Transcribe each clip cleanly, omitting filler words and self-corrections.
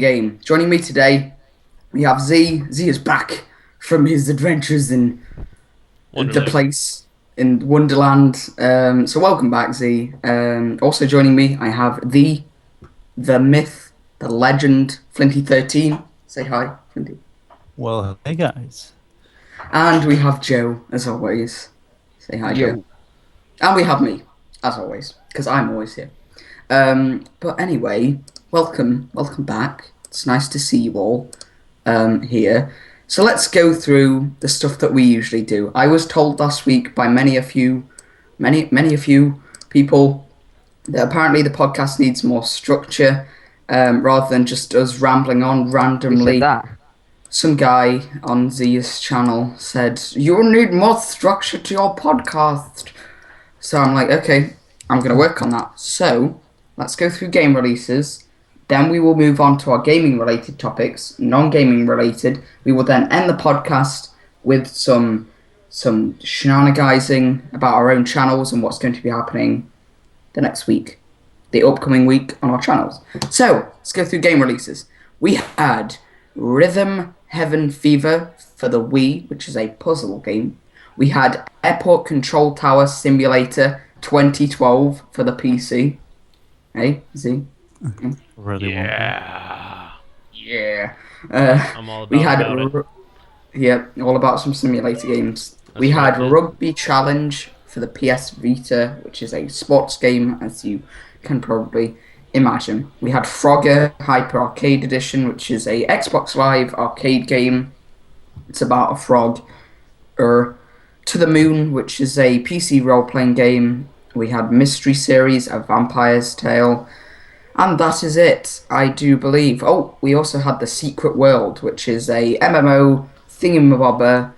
PlayDahGame. Joining me today, we have Z. Z is back from his adventures in the Wonderland. place in Wonderland. So welcome back, Z. Also joining me, I have the myth, the legend, Flinty13. Say hi, Flinty. Well, hey guys. And we have Joe, as always. Say hi, Joe. Yo. And we have me, as always, because I'm always here. But anyway, welcome back. It's nice to see you all here. So let's go through the stuff that we usually do. I was told last week by many a few people that apparently the podcast needs more structure rather than just us rambling on Who said randomly. that? Some guy on Z's channel said, "You need more structure to your podcast." So I'm like, okay, I'm going to work on that. So let's go through game releases. Then we will move on to our gaming related topics, non-gaming related. We will then end the podcast with some shenanigizing about our own channels and what's going to be happening the next week, the upcoming week on our channels. So let's go through game releases. We had Rhythm Heaven Fever for the Wii, which is a puzzle game. We had Airport Control Tower Simulator 2012 for the PC. Hey, Z? Really want Yeah. Yeah. I'm all We had about it. yeah, all about some simulator games. We That's had right, yeah. Rugby Challenge for the PS Vita, which is a sports game, as you can probably imagine. We had Frogger Hyper Arcade Edition, which is a Xbox Live arcade game. It's about a frog. To the Moon, which is a PC role-playing game. We had Mystery Series, A Vampire's Tale. And that is it, I do believe. Oh, we also had The Secret World, which is a MMO thingamabobber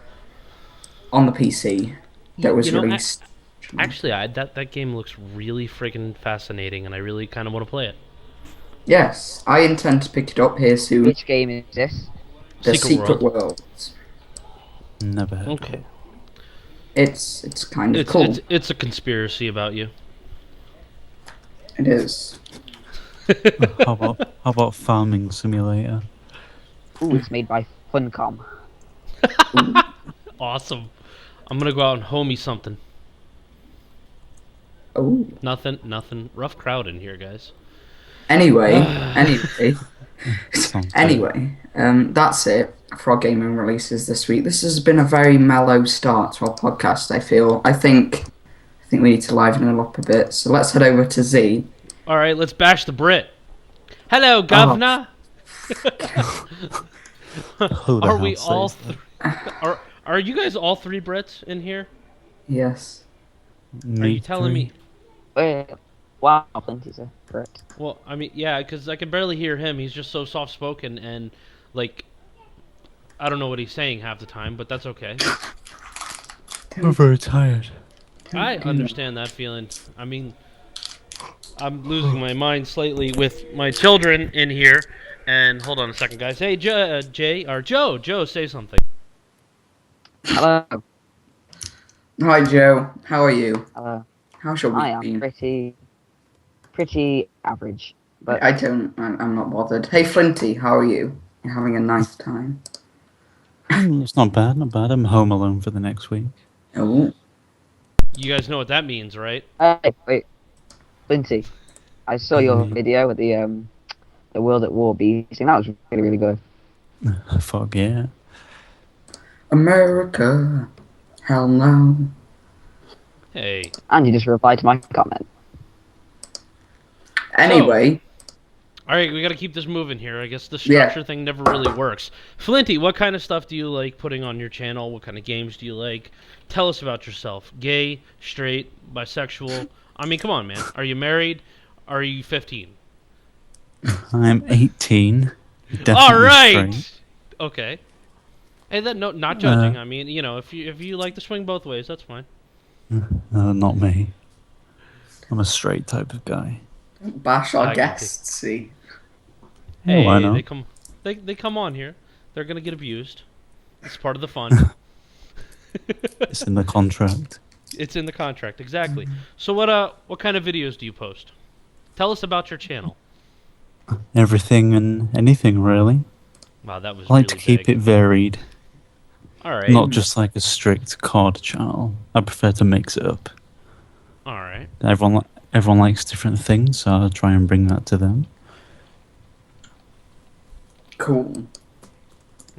on the PC that was released. Actually, that game looks really friggin' fascinating, and I really kind of want to play it. Yes, I intend to pick it up here soon. Which game is this? The Secret Secret World. World. Never heard. Okay. It's kind of It's cool. it's a conspiracy about you. It is. How about Farming Simulator? Ooh, it's made by Funcom. Awesome. I'm gonna go out and homie something. Oh. Nothing. Rough crowd in here, guys. Anyway, Sounds anyway, that's it for our gaming releases this week. This has been a very mellow start to our podcast, I feel. I think we need to liven it up a bit. So let's head over to Z. All right, let's bash the Brit. Hello, governor. Who the Are hell we all? says that? Are you guys all three Brits in here? Yes. Are you telling me? Wait, wow, plenty, sir. Correct. Well, I mean, yeah, because I can barely hear him. He's just so soft-spoken and, like, I don't know what he's saying half the time, but that's okay. I'm very tired. I understand that feeling. I mean, I'm losing my mind slightly with my children in here. And hold on a second, guys. Hey, Joe, say something. Hello. Hi, Joe. How are you? Hello. How's your I week am been? pretty average. But I'm not bothered. Hey, Flinty, how are you? You're having a nice time. It's not bad, not bad. I'm home alone for the next week. Oh. You guys know what that means, right? hey, wait, Flinty. I saw your Mhm. video with the World at War beasting. That was really good. Fuck yeah. America. Hell no. Hey. And you just replied to my comment. Anyway, All right, we got to keep this moving here. I guess the Yeah. structure thing never really works. Flinty, what kind of stuff do you like putting on your channel? What kind of games do you like? Tell us about yourself. Gay, straight, bisexual? I mean, come on, man. Are you married? Are you 15? I'm 18. Definitely All right. straight. Okay. Hey, that no, not judging. I mean, you know, if you like to swing both ways, that's fine. Not me. I'm a straight type of guy. bash our I can guests, see. Hey, why not? they come on here. They're gonna get abused. It's part of the fun. It's in the contract. It's in the contract, exactly. So what kind of videos do you post? Tell us about your channel. everything and anything, really. Wow, that was I like to really keep big. it varied, All right, not just like a strict COD channel. I prefer to mix it up. all right. Everyone likes different things, so I'll try and bring that to them. Cool.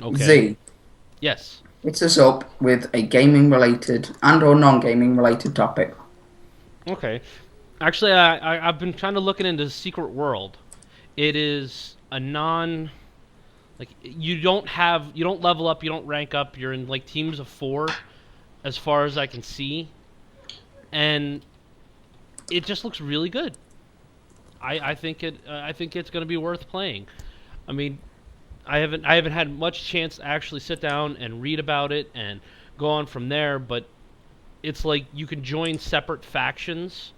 Okay. Z, Yes. hit us up with a gaming related and or non-gaming related topic. Okay. Actually, I've been kind of looking into Secret World. It is a non like you don't level up, you don't rank up. You're in like teams of 4, as far as I can see, and it just looks really good. I think it's going to be worth playing. I mean, I haven't had much chance to actually sit down and read about it and go on from there, but it's like you can join separate factions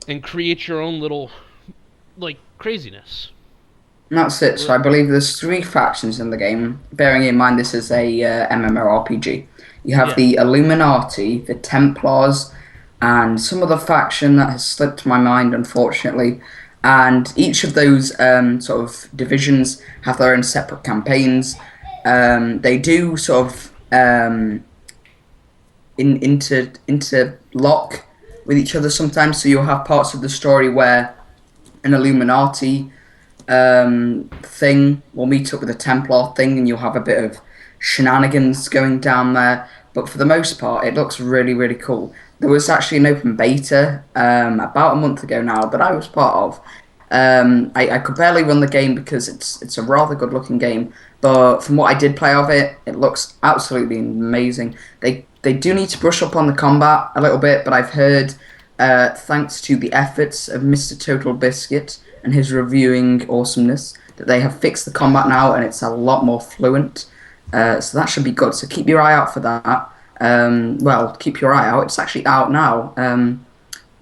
and create your own little like craziness. And that's it. So I believe there's 3 factions in the game. Bearing in mind this is a MMORPG. You have Yeah. the Illuminati, the Templars, and some other faction that has slipped my mind, unfortunately. And each of those sort of divisions have their own separate campaigns. They do sort of interlock with each other sometimes. So you'll have parts of the story where an Illuminati thing will meet up with a Templar thing, and you'll have a bit of shenanigans going down there. But for the most part, it looks really, really cool. There was actually an open beta about a month ago now that I was part of. I could barely run the game because it's a rather good looking game, but from what I did play of it, it looks absolutely amazing. They do need to brush up on the combat a little bit, but I've heard thanks to the efforts of Mr. Total Biscuit and his reviewing awesomeness, that they have fixed the combat now and it's a lot more fluent. So that should be good. So keep your eye out for that. Well, keep your eye out. It's actually out now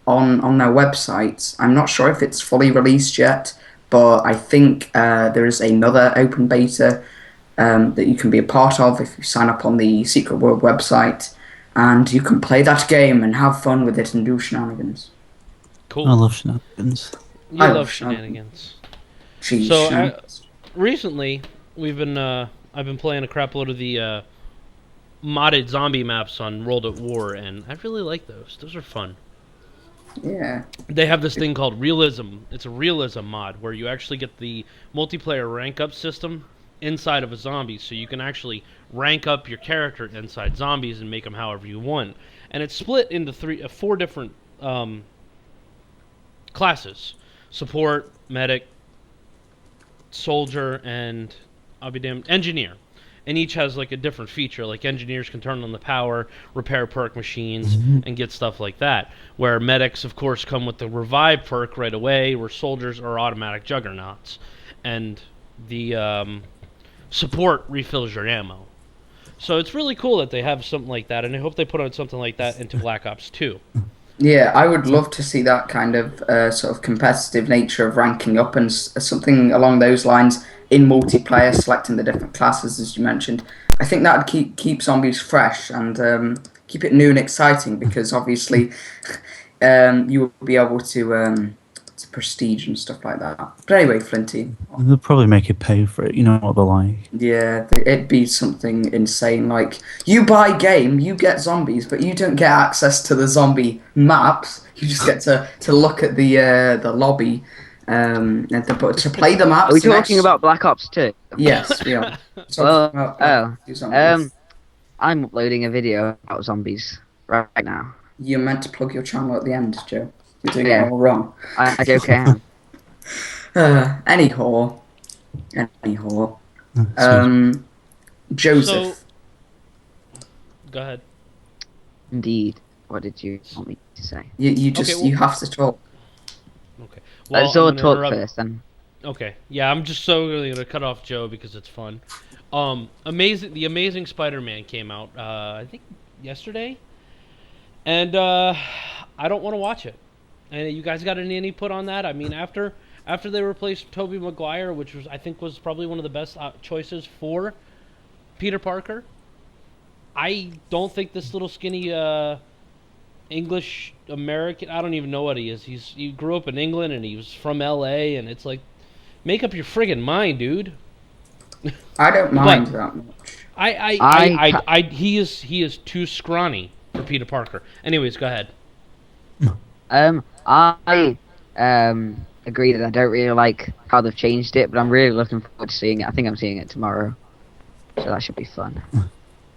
on their website. I'm not sure if it's fully released yet, but I think there is another open beta that you can be a part of if you sign up on the Secret World website, and you can play that game and have fun with it and do shenanigans. I Cool. love shenanigans. You I love love shenanigans. Geez, So shenanigans. recently I've been playing a crap load of the modded zombie maps on World at War, and I really like those. Those are fun. Yeah. They have this thing called realism. It's a realism mod where you actually get the multiplayer rank up system inside of a zombie, so you can actually rank up your character inside zombies and make them however you want. And it's split into 4 different classes: support, medic, soldier, and I'll be damned, engineer. And each has like a different feature. Like engineers can turn on the power, repair perk machines, and get stuff like that. Where medics, of course, come with the revive perk right away. Where soldiers are automatic juggernauts, and the support refills your ammo. So it's really cool that they have something like that, and I hope they put on something like that into Black Ops 2. Yeah, I would love to see that kind of sort of competitive nature of ranking up and something along those lines in multiplayer, selecting the different classes as you mentioned. I think that would keep zombies fresh and keep it new and exciting because obviously you will be able to prestige and stuff like that. But anyway, Flinty, They'll probably make you pay for it. You know what they're like. yeah, it'd be something insane. Like, you buy game, you get zombies, but you don't get access to the zombie maps. You just get to look at the lobby, but to play the maps. Are we the talking next- about Black Ops 2? Yes, we are. Well, Talking about zombies. I'm uploading a video about zombies right now. You're meant to plug your channel at the end, Joe. You're doing Yeah. it all wrong. I joke I am. Anyhow. So, Joseph. Go ahead. Indeed. What did you want me to say? You just Okay, well- you have to talk. Okay. Let's I'm all gonna talk interrupt- first then. Okay. Yeah, I'm just so really gonna cut off Joe because it's fun. The Amazing Spider-Man came out. I think yesterday, and I don't want to watch it. And you guys got any input on that? I mean, after they replaced Tobey Maguire, which I think was probably one of the best choices for Peter Parker, I don't think this little skinny English American, I don't even know what he is. He grew up in England and he was from LA, and it's like Make up your friggin' mind, dude. I don't mind that much. He is too scrawny for Peter Parker. Anyways, go ahead. I agree that I don't really like how they've changed it, but I'm really looking forward to seeing it. I think I'm seeing it tomorrow, so that should be fun.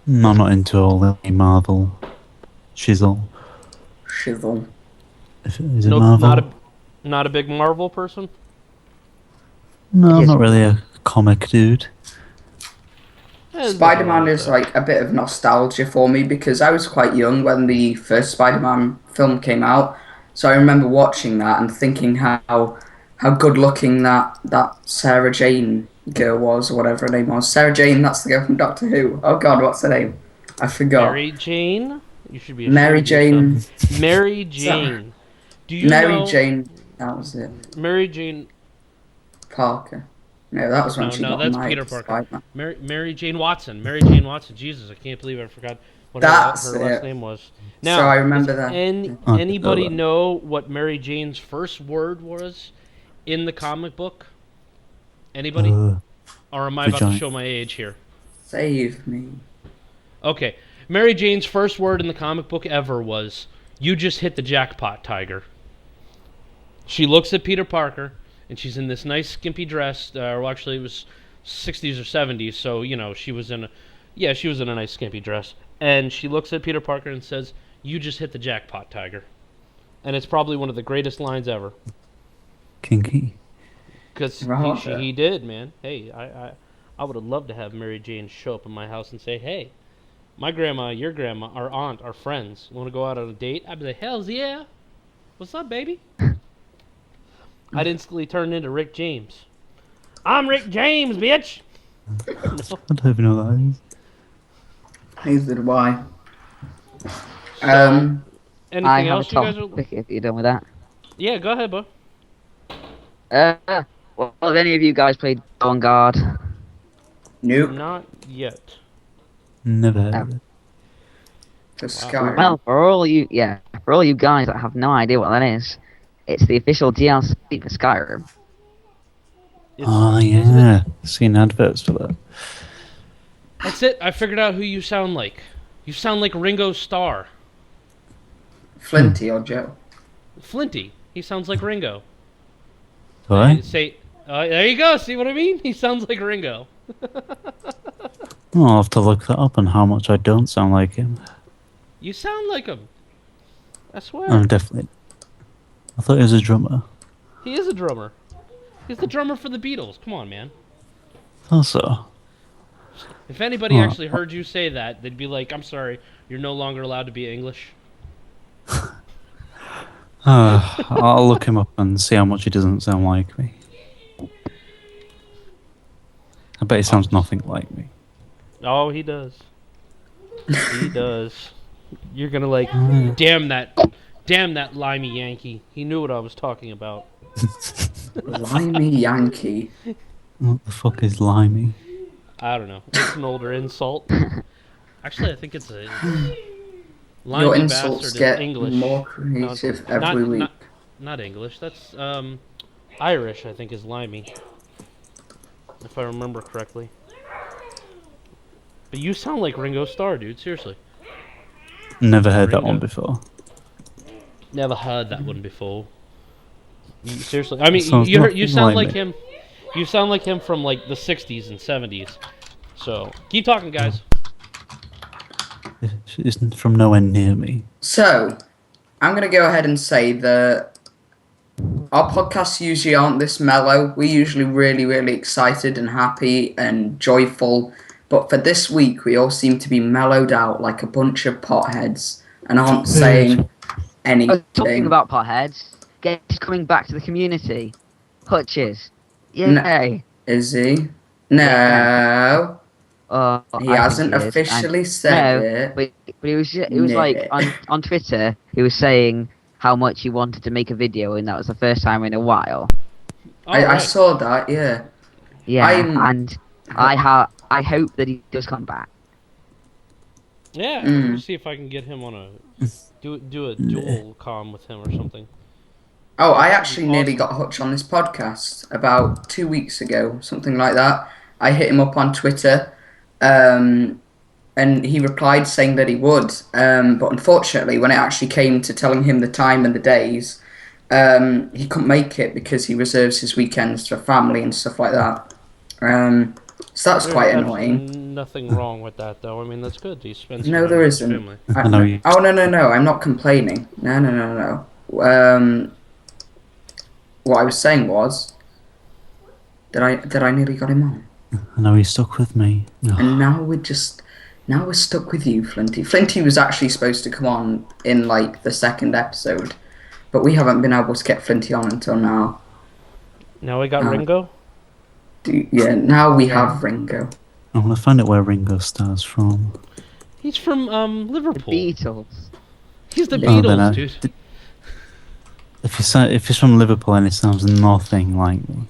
No, I'm not into all the Marvel shizzle. Shizzle. Is it Marvel? Not a big Marvel person. No, I'm Yes. not really a comic dude. Spider-Man is like a bit of nostalgia for me because I was quite young when the first Spider-Man film came out. So I remember watching that and thinking how good looking that Sarah Jane girl was, or whatever her name was. Sarah Jane, that's the girl from Doctor Who. Oh God, what's her name? I forgot. Mary Jane. You should be ashamed Mary of yourself. Jane. Mary Jane. Do you Mary know Jane. That was it. Mary Jane? Parker. No, that was when she got that's married Peter to Parker. Spider-Man. Mary Jane Watson. Mary Jane Watson. Jesus, I can't believe I forgot what her That's last it. name was. Now, So I remember does that. Anybody know what Mary Jane's first word was in the comic book? Anybody? Or am I about to vagina. show my age here? Save me. Okay. Mary Jane's first word in the comic book ever was, "You just hit the jackpot, Tiger." She looks at Peter Parker, and she's in this nice skimpy dress. Well, actually, it was 60s or 70s, so, you know, she was in a nice skimpy dress. And she looks at Peter Parker and says, "You just hit the jackpot, Tiger." And it's probably one of the greatest lines ever. Kinky. Because he did, man. Hey, I would have loved to have Mary Jane show up in my house and say, "Hey, my grandma, your grandma, our aunt, our friends, want to go out on a date?" I'd be like, "Hells yeah. What's up, baby?" I'd instantly turn into Rick James. "I'm Rick James, bitch!" No. I don't even know what that is. Neither do I. Anything I have a else you guys are... topic if you're done with that. Yeah, go ahead, bud. Well, have any of you guys played On Guard? Nope. Not yet. Never heard of it. For Skyrim. Well, for all you guys that have no idea what that is, it's the official DLC for Skyrim. Oh, isn't yeah. Seen adverts for that. That's it. I figured out who you sound like. You sound like Ringo Starr. Flinty or Joe? Flinty. He sounds like Ringo. What? There you go. See what I mean? He sounds like Ringo. I'll have to look that up on how much I don't sound like him. You sound like him. I swear. I'm definitely... I thought he was a drummer. He is a drummer. He's the drummer for the Beatles. Come on, man. Also... If anybody actually heard you say that, they'd be like, "I'm sorry, you're no longer allowed to be English." I'll look him up and see how much he doesn't sound like me. I bet he sounds nothing like me. Oh, he does. He does. You're gonna like, damn that limey Yankee. He knew what I was talking about. Limey Yankee. What the fuck is limey? I don't know. It's an older insult. Actually, I think it's a... Limey Your insults bastard get is English. more creative every week. Not English. That's Irish, I think, is limey. If I remember correctly. But you sound like Ringo Starr, dude. Seriously. Never heard that Ringo. one before. Never heard that one before. Seriously. I mean, Sounds you nothing sound like like me. him. You sound like him from like the 60s and 70s. So, keep talking, guys. It's from nowhere near me. So, I'm going to go ahead and say that our podcasts usually aren't this mellow. We're usually really, really excited and happy and joyful. But for this week, we all seem to be mellowed out like a bunch of potheads and aren't saying anything. Talking about potheads, Gabe's coming back to the community. Hutches. Yay. Is he? No. He I hasn't think he is. officially said it. But he was like on Twitter. He was saying how much he wanted to make a video, and that was the first time in a while. I saw that. Yeah. Yeah, and I hope that he does come back. Yeah, let me see if I can get him on a do a dual comm with him or something. Oh, I actually nearly Awesome. got Hutch on this podcast about 2 weeks ago, something like that. I hit him up on Twitter, um, and he replied saying that he would. But unfortunately, when it actually came to telling him the time and the days, he couldn't make it because he reserves his weekends for family and stuff like that. So that's There's quite absolutely annoying. nothing wrong with that, though. I mean, that's good. He spends some No, time there with his isn't. family. I know No. you. Oh, no, no, no. I'm not complaining. No, no, no, no. What I was saying was that I nearly got him on. I know he's stuck with me. And now we're stuck with you, Flinty. Flinty was actually supposed to come on in like the second episode, but we haven't been able to get Flinty on until now. Now we got Uh, Ringo. Yeah, now we Yeah. have Ringo. I want to find out where Ringo Starr's from. He's from The Liverpool. Beatles. He's the Oh, then Beatles, dude. if he's from Liverpool and it sounds nothing like me.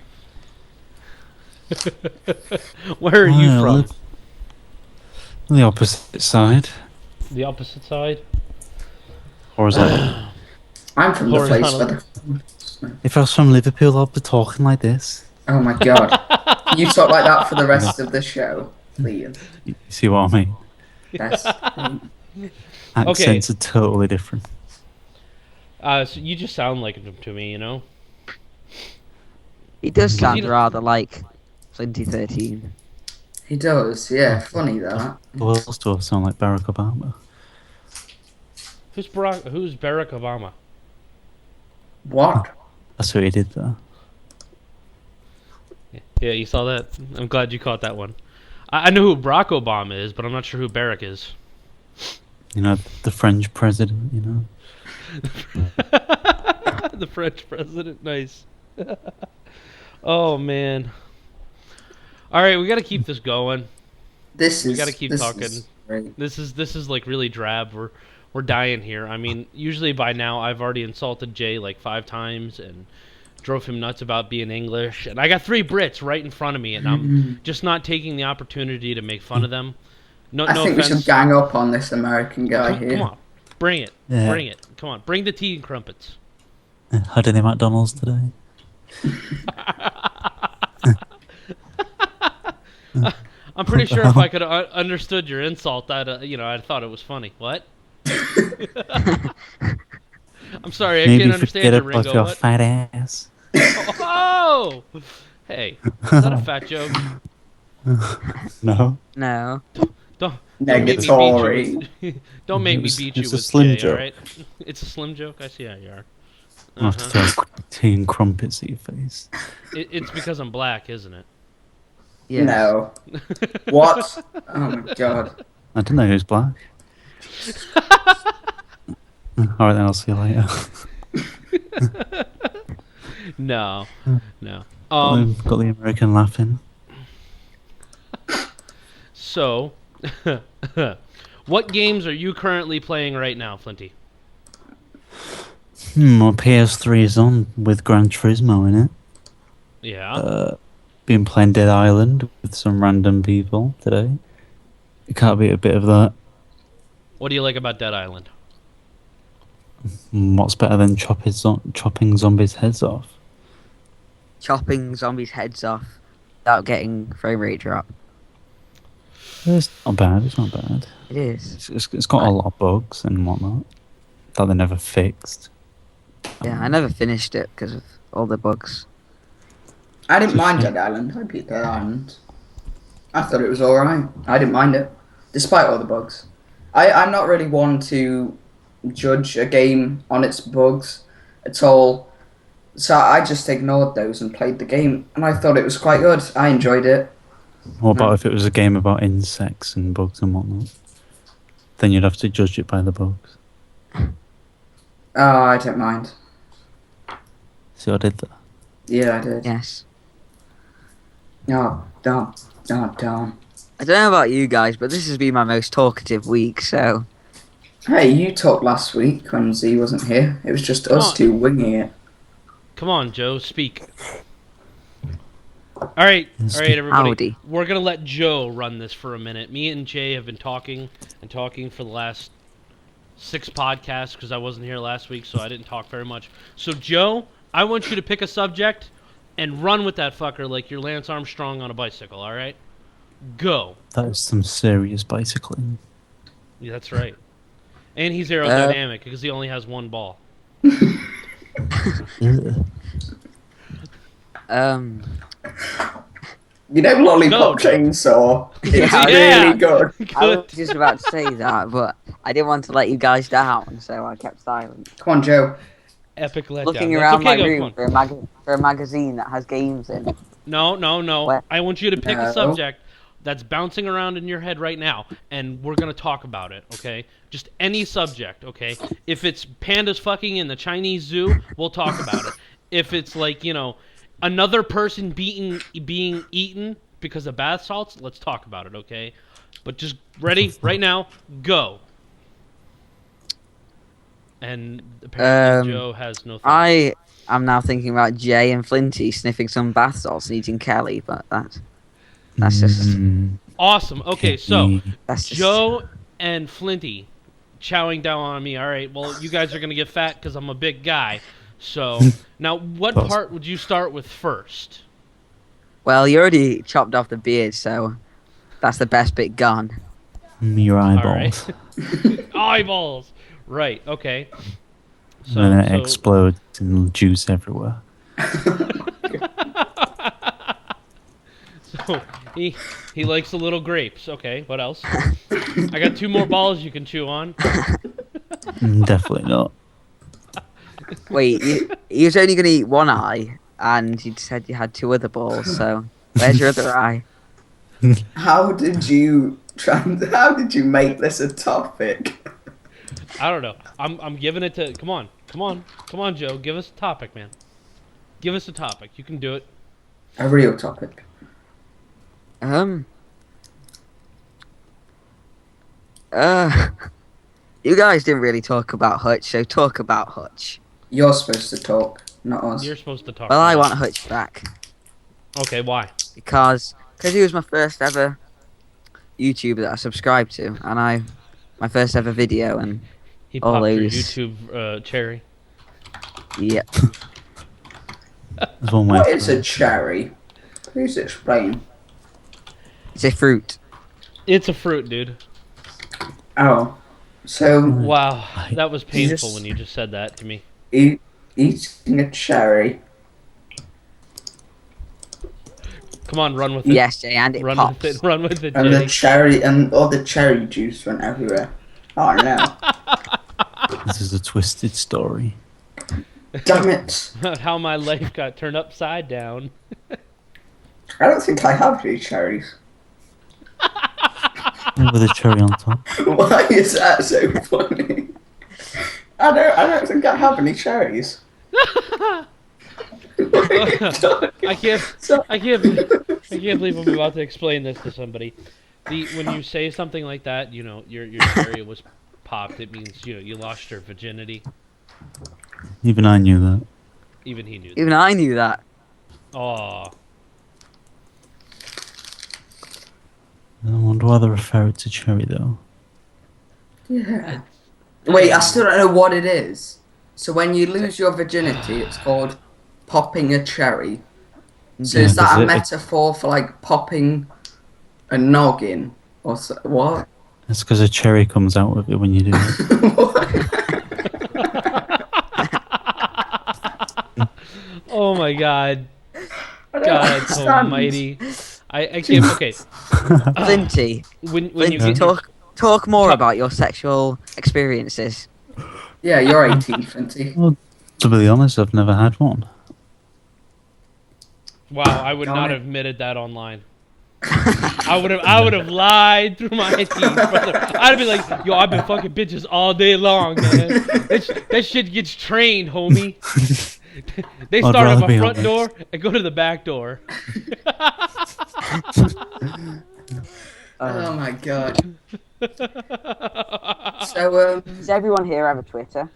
Where are you Oh, from? The opposite side. The opposite side. Horizontal. I'm from the place where Horizontal. If I was from Liverpool, I'd be talking like this. Oh my god. Can you talk like that for the rest of the show, please? You see what I mean? Yes. Accents are totally different. So you just sound like him to me, you know. He does sound you- rather like 2013. He does, yeah. Funny that. Who else do I sound like? Barack Obama? Who's Barack Obama? What? That's what he did there. Yeah, you saw that. I'm glad you caught that one. I know who Barack Obama is, but I'm not sure who Barack is. You know, the French president, you know? The French president, nice. Oh man. All right, we got to keep this going. We gotta keep talking. This is like really drab. We're dying here. I mean, usually by now I've already insulted Jay like 5 times and drove him nuts about being English. And I got 3 Brits right in front of me, and I'm just not taking the opportunity to make fun of them. No, I no think we offense. should gang up on this American guy here. Come on, bring it, Yeah. bring it. Come on, bring the tea and crumpets. Had any McDonald's today? I'm pretty sure if I could have understood your insult, I'd thought it was funny. What? I'm sorry, I Maybe can't forget understand you, about Ringo. your What? fat ass. Oh! Hey, is that a fat joke? No. No. Don't make me beat Negatory. you. Don't make me It's- beat you it's a with slim Jay, joke. alright? It's a slim joke? I see how you are. I have to throw tea and crumpets at your face. It's because I'm black, isn't it? Yes. No. What? Oh my god. I didn't know he was black. Alright then, I'll see you later. No. No. Got the American laughing. So, what games are you currently playing right now, Flinty? My PS3 is on with Gran Turismo in it. Yeah. Been playing Dead Island with some random people today. It can't beat a bit of that. What do you like about Dead Island? What's better than chopping zombies' heads off? Chopping zombies' heads off without getting frame rate drop. It's not bad. It's not bad. It is. It's got a lot of bugs and whatnot that they never fixed. Yeah, I never finished it because of all the bugs. I didn't mind Dead Island. I beat Dead Island. I thought it was alright. I didn't mind it, despite all the bugs. I'm not really one to judge a game on its bugs at all. So I just ignored those and played the game, and I thought it was quite good. I enjoyed it. What about if it was a game about insects and bugs and whatnot? Then you'd have to judge it by the bugs. Oh, I don't mind. See what I did there? Yeah, I did. Yes. No, don't. I don't know about you guys, but this has been my most talkative week, so... Hey, you talked last week when Z wasn't here. It was just us two winging it. Come on, Joe, speak. All right, everybody. Howdy. We're gonna let Joe run this for a minute. Me and Jay have been talking for the last 6 podcasts because I wasn't here last week, so I didn't talk very much. So, Joe, I want you to pick a subject and run with that fucker like you're Lance Armstrong on a bicycle, all right? Go. That is some serious bicycling. Yeah, that's right. And he's aerodynamic because he only has one ball. Ugh. You know, Lollipop Go. Chainsaw. It's Yeah. really good. I was Good. just about to say that, but I didn't want to let you guys down, so I kept silent. Come on, Joe. Epic letdown. Looking That's around okay, my go, room come on. for a magazine that has games in. No. What? I want you to pick a No. subject that's bouncing around in your head right now, and we're going to talk about it, okay? Just any subject, okay? If it's pandas fucking in the Chinese zoo, we'll talk about it. If it's like, you know, another person being eaten because of bath salts, let's talk about it, okay? But just ready right now, go. And apparently Joe has no thoughts. I'm now thinking about Jay and Flinty sniffing some bath salts and eating Kelly, but that's just Awesome. Okay, so that's just Joe and Flinty chowing down on me. All right, well, you guys are going to get fat because I'm a big guy. So, now, what part would you start with first? Well, you already chopped off the beard, so that's the best bit gone. Your All eyeballs. right. Eyeballs. Right, okay. So, And then it explodes and juice everywhere. So he likes the little grapes. Okay, what else? I got 2 more balls you can chew on. Definitely not. Wait, you was only gonna eat one eye, and you said you had 2 other balls. So where's your other eye? How did you make this a topic? I don't know. I'm giving it to. Come on, Joe. Give us a topic, man. Give us a topic. You can do it. A real topic. You guys didn't really talk about Hutch, so talk about Hutch. You're supposed to talk, not us. You're supposed to talk. Well, I about want Hutch back Okay, why? because he was my first ever YouTuber that I subscribed to, and my first ever video, and He popped your Always. YouTube cherry. yep. That's one way. What is a cherry? Please explain. It's a fruit. It's a fruit, dude. Oh, so Wow, that was painful just- when you just said that to me. eating a cherry. Come on, run with it. Yes, Jay, and it Run pops. with it. Run with it, And the Jay. cherry and all the cherry juice went everywhere. Oh no! This is a twisted story. Damn it! How my life got turned upside down. I don't think I have any cherries. With a cherry on top. Why is that so funny? I don't think I have any cherries. I can't believe I'm about to explain this to somebody. When you say something like that, you know, your cherry was popped. It means you lost your virginity. Even I knew that. Even he knew that. Even I knew that. Aw. I wonder why they refer it to cherry though. Yeah. Wait, I still don't know what it is. So when you lose your virginity, it's called popping a cherry. So Yeah, is that a does it- metaphor for like popping a noggin or what? That's because a cherry comes out of it when you do it. Oh my God. I don't God understand. almighty. I can't. Okay. Flinty, When you Flinty, get talk more about your sexual experiences. Yeah, you're 18, Flinty. Well, to be honest, I've never had one. Wow, I would not Darn it. have admitted that online. I would have lied through my teeth, brother. I'd be like, yo, I've been fucking bitches all day long, man. That shit gets trained, homie. They I'd start at rather my be front honest. door and go to the back door. Oh my god. So, Does everyone here have a Twitter?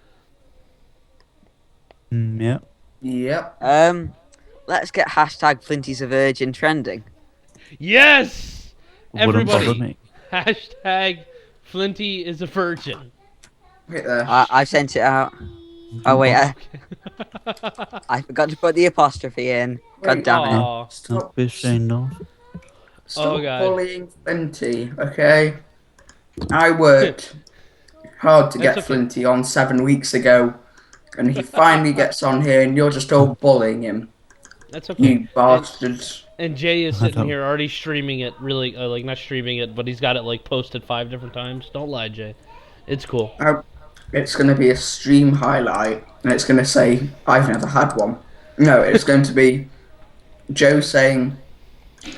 Yeah. yep. Let's get hashtag Flinty's a Virgin trending. Yes! Wouldn't bother Everybody, me. hashtag Flinty is a virgin. Right there. I've sent it out. Oh wait, Okay. I forgot to put the apostrophe in. God Wait, damn it. Aw. Don't stop, be ashamed of. Oh stop god. bullying Flinty, okay? I worked hard to It's get okay. Flinty on 7 weeks ago, and he finally gets on here, and you're just all bullying him. That's okay. You bastards. And Jay is I sitting don't- here already streaming it, really, like not streaming it, but he's got it like posted 5 different times. Don't lie, Jay. It's cool. It's going to be a stream highlight, and it's going to say, I've never had one. No, it's going to be Joe saying,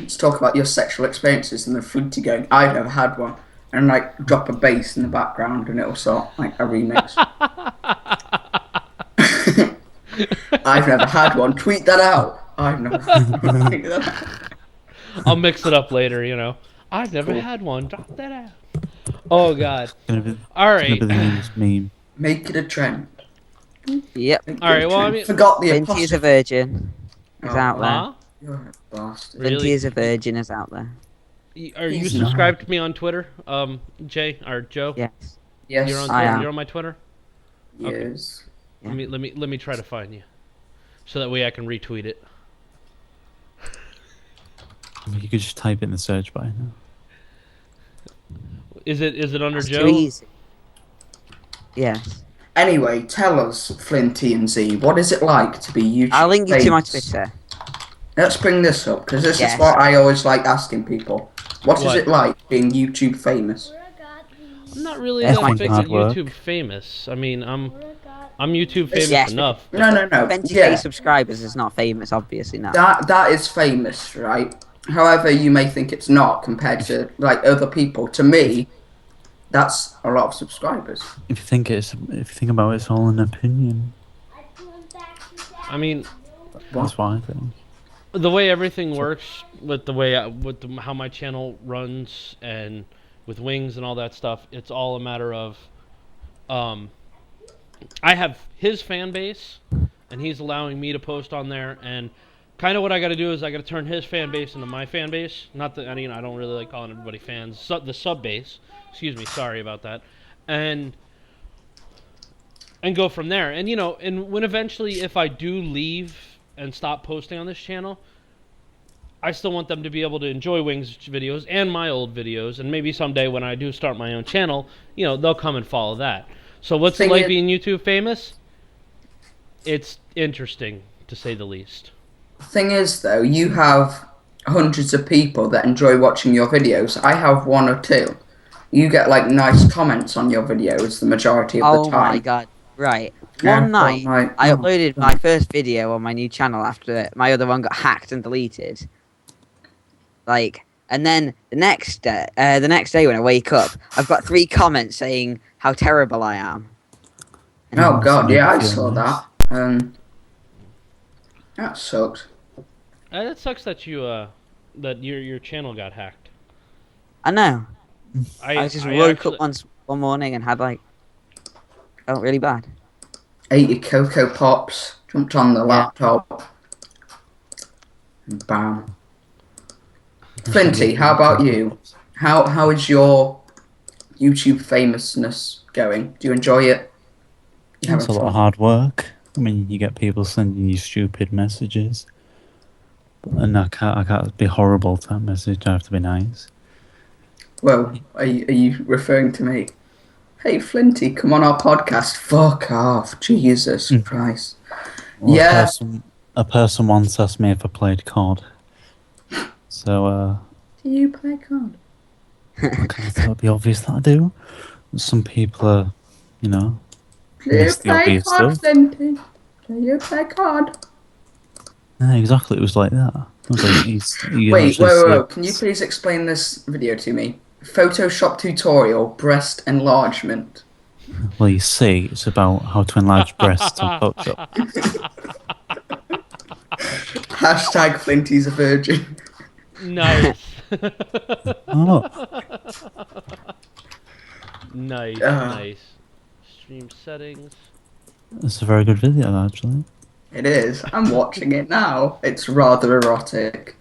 let's talk about your sexual experiences, and then Flinty going, I've never had one. And like drop a bass in the background, and it'll start like a remix. I've never had one. Tweet that out. I've never had one. Tweet that out. I'll mix it up later, you know. I've never Cool. had one. Drop that out. Oh god. Gonna be, All it's gonna right. be the newest meme. Make it a trend. Yep. Make it All right, a well, I trend. mean- Forgot the Flinty is a apostrophe. virgin. Is out there. Huh? You're a bastard. Really? Flinty is a virgin is out there. Are you He's subscribed to me on Twitter, Jay or Joe? Yes. Yes, You're on I Twitter. am. You're on my Twitter. Okay. yes. Yeah. Let me try to find you, so that way I can retweet it. I mean, you could just type it in the search bar now. Is it under That's Joe? too easy. Yes. Anyway, tell us, Flinty and Z, what is it like to be YouTube I'll link you to my famous? Twitter. Let's bring this up, because this Yes. is what I always like asking people. What is What? it like being YouTube famous? I'm not really That's that fine. big Hard at work. YouTube famous. I mean, I'm YouTube famous Yes. enough. No, no, no. 20k Yeah, subscribers is not famous, obviously not. that is famous, right? However, you may think it's not compared to like other people. To me, that's a lot of subscribers. If you think about it, it's all an opinion. I mean, That's what I think. the way everything works with the way how my channel runs and with wings and all that stuff, it's all a matter of I have his fan base and he's allowing me to post on there, and kind of what I got to do is I got to turn his fan base into my fan base. Not that, I mean, I don't really like calling everybody fans. The sub base, excuse me, sorry about that, and go from there. And you know, and when eventually, if I do leave and stop posting on this channel, I still want them to be able to enjoy Wings videos and my old videos, and maybe someday when I do start my own channel, you know, they'll come and follow that. So what's it Thing like is- being YouTube famous? It's interesting, to say the least. Thing is, though, you have hundreds of people that enjoy watching your videos. I have one or two. You get like nice comments on your videos the majority of Oh the time. my god. Right. Yeah, One night, like, I oh. uploaded my first video on my new channel after my other one got hacked and deleted. Like, and then the next day when I wake up, I've got 3 comments saying how terrible I am. Oh god, yeah, I Feel saw nice. that. That sucks. That sucks that you that your channel got hacked. I know. I just woke actually- up one morning and had like felt really bad. Ate your Cocoa Pops, jumped on the laptop, and bam. Flinty, how about you? How is your YouTube famousness going? Do you enjoy it? You It's a having lot of fun? hard work. I mean, you get people sending you stupid messages, and I can't be horrible to that message. I have to be nice. Well, are you referring to me? Hey, Flinty, come on our podcast. Fuck off, Jesus Christ. Well, Yeah. A person once asked me if I played COD, so Do you play COD? I kind of thought it'd be obvious that I do. Some people are, you know, Do you Miss the play obvious COD, stuff. Flinty? Do you play COD? yeah, exactly. It was like that. I was like, you Wait, actually wait, see- wait. Can you please explain this video to me? Photoshop tutorial, breast enlargement. Well, you see, it's about how to enlarge breasts on Photoshop. Hashtag Flinty's a virgin. Nice. Oh, Nice, Ah. nice. Stream settings. it's a very good video, actually. It is. I'm watching it now. It's rather erotic.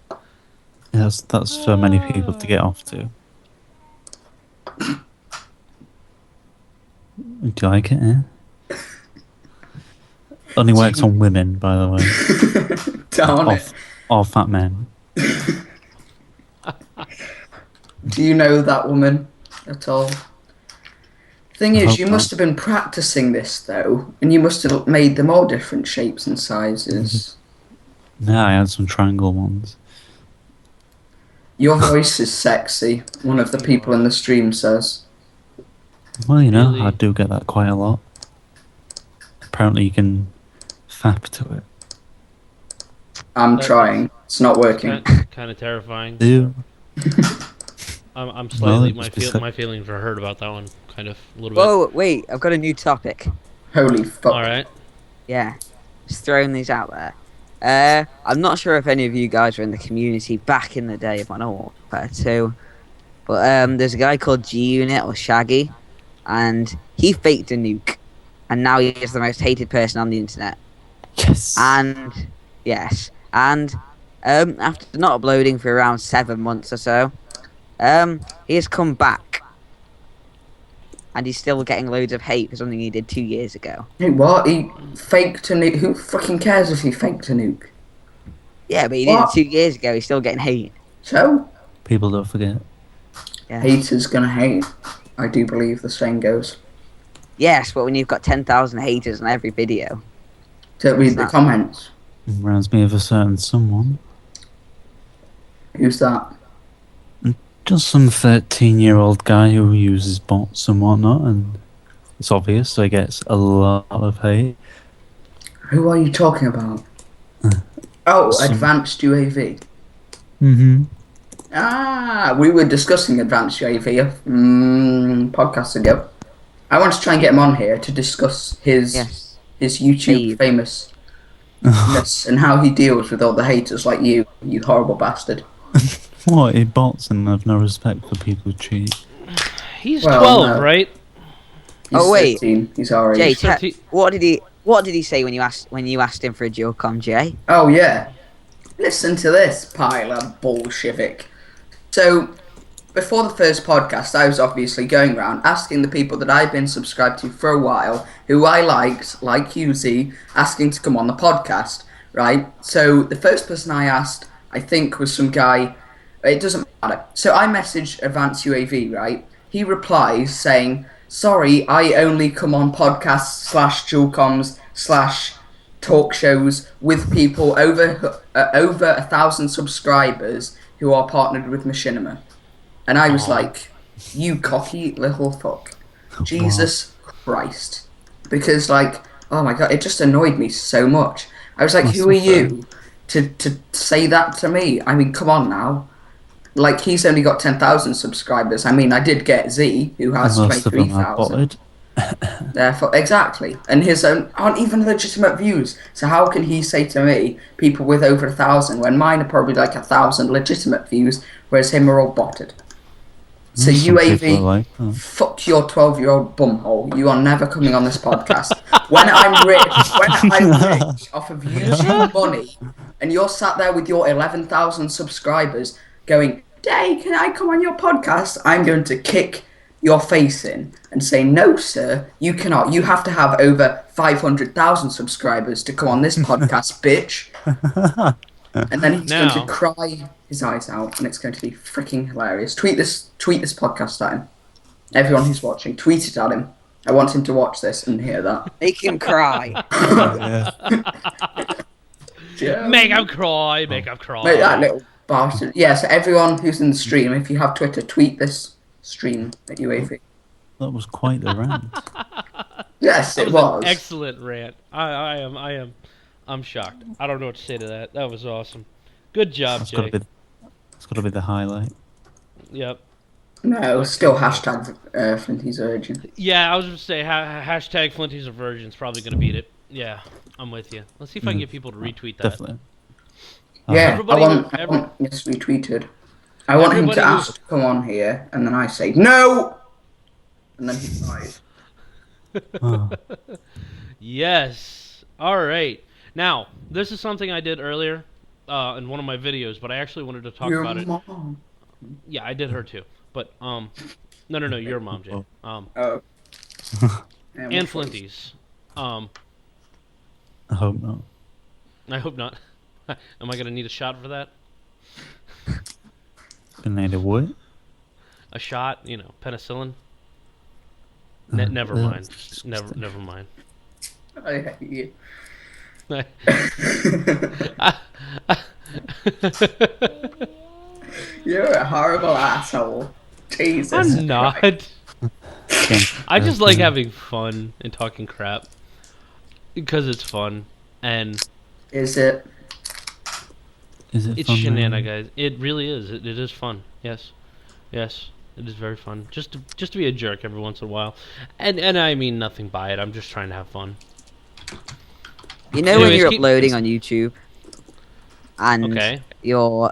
Yes, that's for many people to get off to. Do you like it? Eh? Only works on women, by the way. Darn Or, it. or fat men. Do you know that woman at all? Thing I is, hope you not. must have been practicing this though, and you must have made them all different shapes and sizes. Yeah, I had some triangle ones. Your voice is sexy, one of the people in the stream says. Well, you know, I Really? do get that quite a lot. Apparently, you can fap to it. I'm That trying. It's not it's working. kind of terrifying. Do I'm well, slightly it must be my feelings are hurt about that one, kind of a little bit. Whoa, wait, I've got a new topic. Holy fuck. All right. Yeah, just throwing these out there. I'm not sure if any of you guys were in the community back in the day of Modern Warfare 2, but there's a guy called G Unit or Shaggy, and he faked a nuke, and now he is the most hated person on the internet. yes. And yes, and after not uploading for around 7 months or so, he has come back, and he's still getting loads of hate for something he did 2 years ago. Hey, what? He faked a nuke? Who fucking cares if he faked a nuke? Yeah, but he did it What? 2 years ago. He's still getting hate. So, People don't forget. Yeah. haters gonna hate. I do believe the saying goes. Yes, but when you've got 10,000 haters on every video, Don't read It's the not. comments. Reminds me of a certain someone. Who's that? Just some 13-year-old guy who uses bots and whatnot, and it's obvious, so he gets a lot of hate. Who are you talking about? Oh, Some- advanced UAV. Mm-hmm. Ah, we were discussing advanced UAV podcasts ago. I want to try and get him on here to discuss his yes. YouTube Babe. famousness and how he deals with all the haters like you horrible bastard. What? He bots and have no respect for people who cheat. He's Well, 12, no. right? He's Oh, wait. 13. He's our Jay, age. what did he say when you asked him for a dual com, Jay? Oh yeah. Listen to this pile of bullshit. So, before the first podcast, I was obviously going around asking the people that I've been subscribed to for a while, who I liked, like you, Z, asking to come on the podcast, right? So, the first person I asked, I think, was some guy. It doesn't matter. So, I messaged Advanced UAV, right? He replies saying, sorry, I only come on podcasts / dual comms / talk shows with people over 1,000 subscribers who are partnered with Machinima. And I was like, you cocky little fuck. Jesus Christ. Because, like, oh my god, it just annoyed me so much. I was like, That's who are not fair. you to say that to me? I mean, come on now. Like, he's only got 10,000 subscribers. I mean, I did get Z, who has And most of them are 23,000. botted. Therefore, exactly. And his own aren't even legitimate views. So how can he say to me, people with over 1,000, when mine are probably like 1,000 legitimate views, whereas him are all botted? So Some people are UAV, like that. fuck your 12-year-old bumhole. You are never coming on this podcast. When I'm rich off of using money, and you're sat there with your 11,000 subscribers going, Day, can I come on your podcast? I'm going to kick your face in and say, no, sir, you cannot. You have to have over 500,000 subscribers to come on this podcast, bitch. And then he's going Now- to cry his eyes out, and it's going to be freaking hilarious. Tweet this podcast at him. Everyone who's watching, tweet it at him. I want him to watch this and hear that. Make him cry. Yeah. Make him cry, make him cry. Mate, that little bastard. Yeah, so everyone who's in the stream, if you have Twitter, tweet this stream at UAV. That was quite the rant. Yes, That it was was. an excellent rant. I'm shocked. I don't know what to say to that. That was awesome. Good job, That's Jay. That's got to be the highlight. Yep. No, still hashtag Flinty's Urgent. Yeah, I was going to say hashtag Flinty's a virgin's probably going to beat it. Yeah, I'm with you. Let's see if I can get people to retweet that. Definitely. Yeah, Everybody I want this retweeted. I want him to Everybody ask to come on here, and then I say, no! And then he cries. Oh, Yes. All right. Now, this is something I did earlier in one of my videos, but I actually wanted to talk Your about it. mom. Yeah, I did her too. But no, your mom, Jay. Oh. And Flinty's. I hope not. I hope not. Am I gonna need a shot for that? Gonna need a what? A shot, you know, penicillin. Never Ugh, mind. that's disgusting. Never mind. I hate you. You're a horrible asshole. Jesus I'm not. Christ. I just like having fun and talking crap because it's fun and Is it? Is it it's fun, shenanigans, really? guys. It really is. It is fun. Yes, yes, it is very fun. Just to be a jerk every once in a while, and I mean nothing by it. I'm just trying to have fun. You know when Anyways, you're keep- uploading on YouTube, and Okay. you're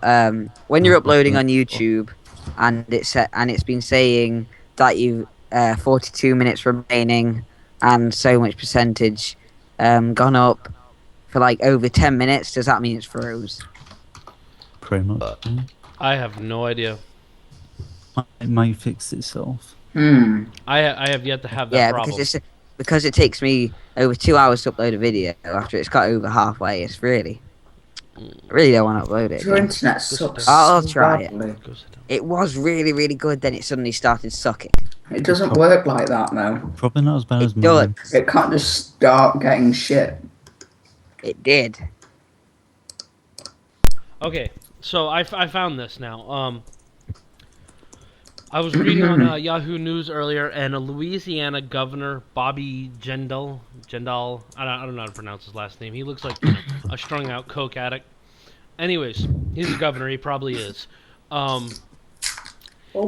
when you're uploading on YouTube, and it's been saying that you 42 minutes remaining, and so much percentage gone up for like over 10 minutes. Does that mean it's froze? Pretty much. Yeah. I have no idea. It might fix itself. I have yet to have that Yeah, problem. because it takes me over 2 hours to upload a video after it's got over halfway. It's really, I really don't want to upload it Your again. internet sucks. I'll so try it. badly. Go sit down. It was really, really good. Then it suddenly started sucking. It doesn't work like that, though. Probably not as bad as It does. mine. It can't just start getting shit. It did. Okay, so I found this now. I was reading on Yahoo News earlier, and a Louisiana governor, Bobby Jindal, I don't know how to pronounce his last name. He looks like a strung-out coke addict. Anyways, he's a governor. He probably is.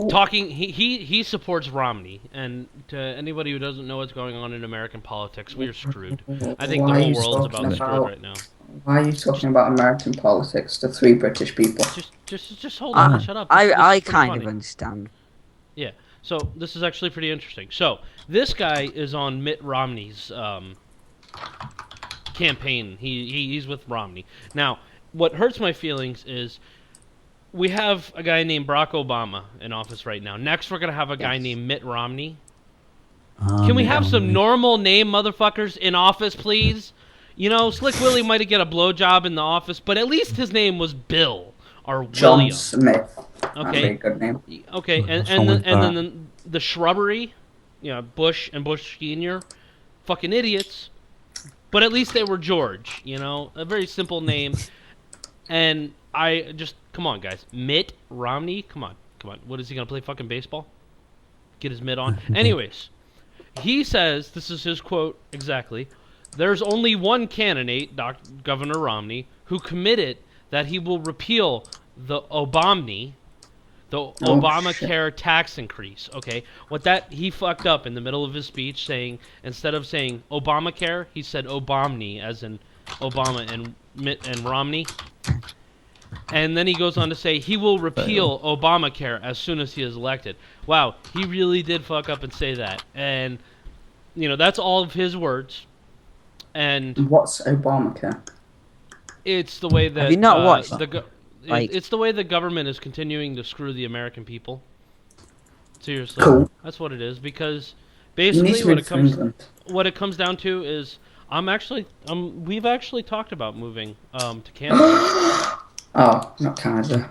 Talking, he supports Romney, and to anybody who doesn't know what's going on in American politics, we are screwed. I think the Why are whole you world's talking about screwed about- right now. Why are you talking about American politics to three British people? Just hold on, shut up. This I is pretty kind funny. of understand. Yeah. So this is actually pretty interesting. So this guy is on Mitt Romney's campaign. He's with Romney. Now, what hurts my feelings is we have a guy named Barack Obama in office right now. Next, we're gonna have a guy named Mitt Romney. Can we have some normal name motherfuckers in office, please? You know, Slick Willie might have get a blowjob in the office, but at least his name was Bill or John William. Smith. That'd be Okay. a good name. Okay, and What's wrong with then the shrubbery, you know, Bush and Bush Senior, fucking idiots. But at least they were George, you know, a very simple name. And I just come on, guys, Mitt Romney, come on. What is he gonna play? Fucking baseball? Get his mitt on. Anyways, he says, this is his quote exactly. There's only one candidate, Governor Romney, who committed that he will repeal the Obamacare tax increase. Okay, he fucked up in the middle of his speech, saying instead of saying Obamacare, he said Obamni, as in Obama and Mitt and Romney. And then he goes on to say he will repeal Obamacare as soon as he is elected. Wow, he really did fuck up and say that. And you know, that's all of his words. And What's Obamacare? it's the way that Have you not watched it's the way the government is continuing to screw the American people. Seriously, Cool. that's what it is. Because You need basically, to move to England. what it comes down to is we've actually talked about moving to Canada. Oh, not Canada.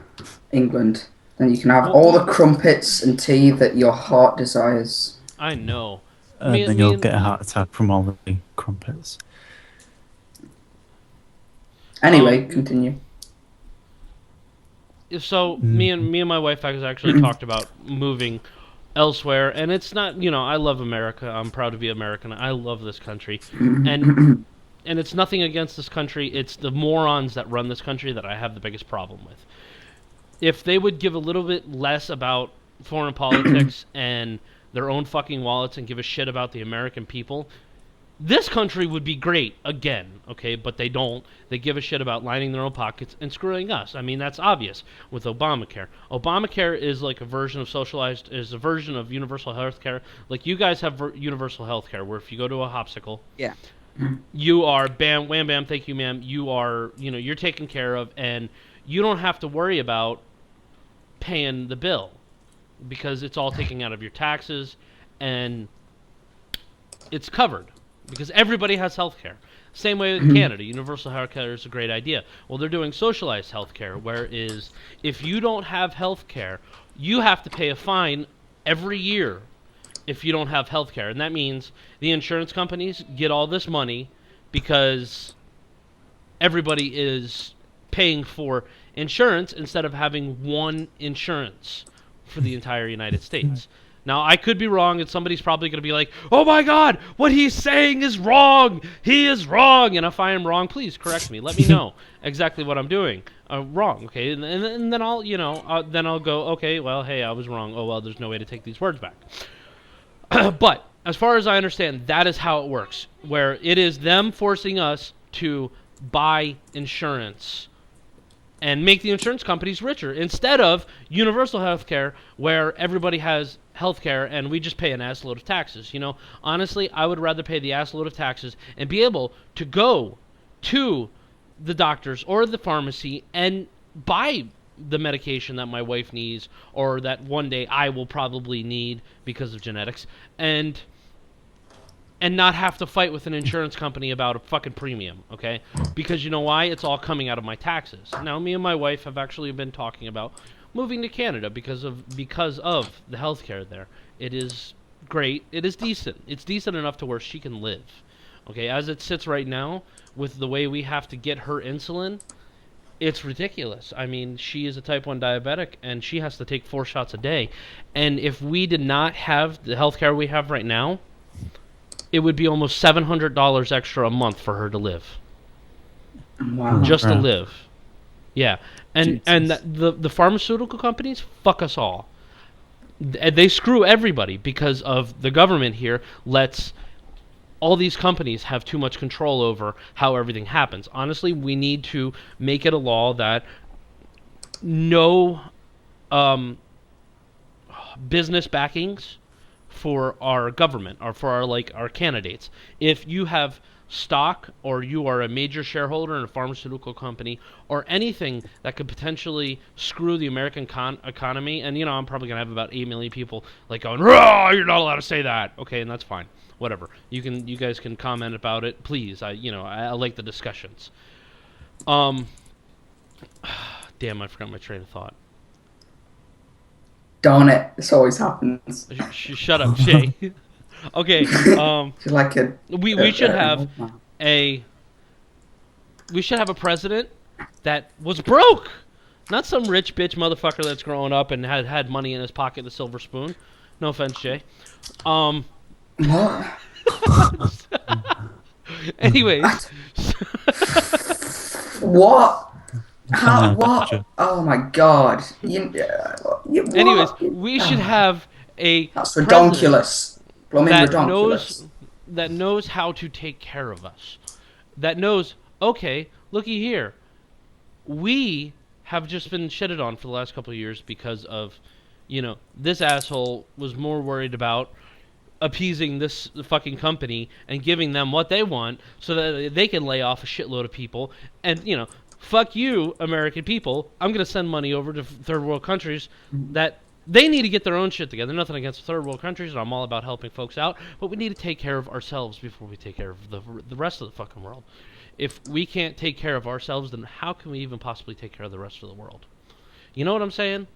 England. Then you can have all the crumpets and tea that your heart desires. I know. And then you'll get a heart attack from all the crumpets. Anyway, continue. So me and my wife has actually talked about moving elsewhere, and it's not, you know, I love America. I'm proud to be American. I love this country, and it's nothing against this country. It's the morons that run this country that I have the biggest problem with. If they would give a little bit less about foreign politics and their own fucking wallets and give a shit about the American people, this country would be great again, okay? But they don't. They give a shit about lining their own pockets and screwing us. I mean, that's obvious with Obamacare. Obamacare is like a version of a version of universal health care. Like you guys have universal health care, where if you go to a hopsicle, Yeah. you are bam, wham, bam, thank you, ma'am. You are, you know, you're taken care of, and you don't have to worry about paying the bill because it's all taken out of your taxes and it's covered because everybody has health care. Same way in Canada, universal healthcare is a great idea. Well, they're doing socialized healthcare, whereas if you don't have healthcare, you have to pay a fine every year if you don't have healthcare, and that means the insurance companies get all this money because everybody is paying for insurance instead of having one insurance for the entire United States. Now, I could be wrong, and somebody's probably going to be like, oh my god, what he's saying is wrong! He is wrong! And if I am wrong, please correct me. Let me know exactly what I'm doing wrong, okay? And then I'll, then I'll go, okay, well, hey, I was wrong. Oh, well, there's no way to take these words back. But, as far as I understand, that is how it works, where it is them forcing us to buy insurance and make the insurance companies richer instead of universal health care where everybody has health care and we just pay an assload of taxes. Honestly, I would rather pay the assload of taxes and be able to go to the doctors or the pharmacy and buy the medication that my wife needs or that one day I will probably need because of genetics and not have to fight with an insurance company about a fucking premium, okay? Because you know why? It's all coming out of my taxes. Now, me and my wife have actually been talking about moving to Canada because of the healthcare there. It is great. It is decent. It's decent enough to where she can live. Okay, as it sits right now, with the way we have to get her insulin, it's ridiculous. I mean, she is a type 1 diabetic, and she has to take 4 shots a day. And if we did not have the healthcare we have right now, it would be almost $700 extra a month for her to live. Wow. Just to live. Yeah. And the pharmaceutical companies fuck us all. They screw everybody because of the government here lets all these companies have too much control over how everything happens. Honestly, we need to make it a law that no business backings for our government or for our candidates. If you have stock or you are a major shareholder in a pharmaceutical company or anything that could potentially screw the American economy, and I'm probably gonna have about 8 million people like going, "Rah, you're not allowed to say that." Okay, and that's fine. Whatever. You guys can comment about it, please. I like the discussions. Damn, I forgot my train of thought. Darn it! This always happens. Shut up, Jay. Okay. Like we should have a president that was broke, not some rich bitch motherfucker that's growing up and had money in his pocket, a silver spoon. No offense, Jay. What? Anyways. What? How, what? Oh my god. Anyways, we should have a That's redonkulous. That knows how to take care of us. That knows, okay, looky here. We have just been shitted on for the last couple of years because of, this asshole was more worried about appeasing this fucking company and giving them what they want so that they can lay off a shitload of people. And, fuck you, American people. I'm going to send money over to third world countries that they need to get their own shit together. Nothing against third world countries, and I'm all about helping folks out, but we need to take care of ourselves before we take care of the rest of the fucking world. If we can't take care of ourselves, then how can we even possibly take care of the rest of the world? You know what I'm saying?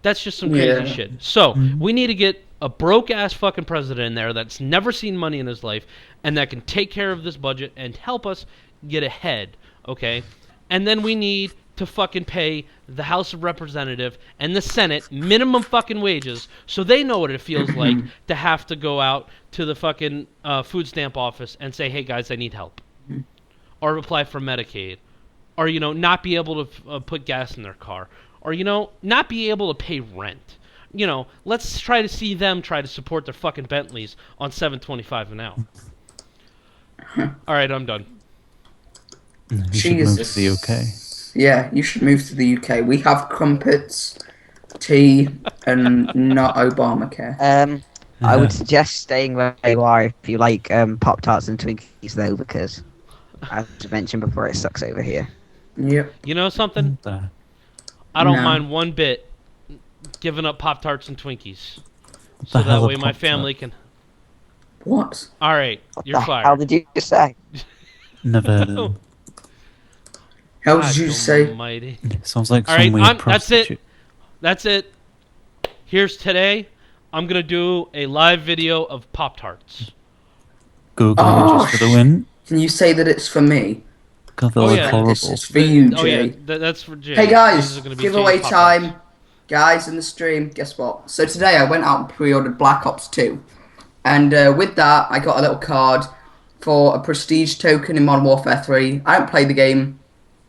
That's just some crazy shit. So, we need to get a broke-ass fucking president in there that's never seen money in his life and that can take care of this budget and help us get ahead, okay? And then we need to fucking pay the House of Representatives and the Senate minimum fucking wages so they know what it feels like to have to go out to the fucking food stamp office and say, hey guys, I need help. Or apply for Medicaid. Or, not be able to put gas in their car. Or, not be able to pay rent. Let's try to see them try to support their fucking Bentleys on $7.25 an hour. All right, I'm done. You should move to the UK. Yeah, you should move to the UK. We have crumpets, tea, and not Obamacare. I would suggest staying where you are if you like Pop-Tarts and Twinkies, though, because, as I mentioned before, it sucks over here. Yep. You know something? I don't mind one bit giving up Pop-Tarts and Twinkies. So that way my family can... What? All right, you're fired. How did you say? Never heard of them. How God did you say? almighty. Sounds like All some right, weird that's it. prostitute. That's it. Here's today. I'm gonna do a live video of Pop-Tarts. Google Oh, images for the win. can you say that it's for me? God, they Oh look yeah, This horrible. is for you, oh yeah, Jay. that's for Jay. Hey These guys, are gonna be giveaway Jay's Pop-Tarts. time. Guys in the stream, guess what? So today I went out and pre-ordered Black Ops 2. And with that, I got a little card for a prestige token in Modern Warfare 3. I don't play the game,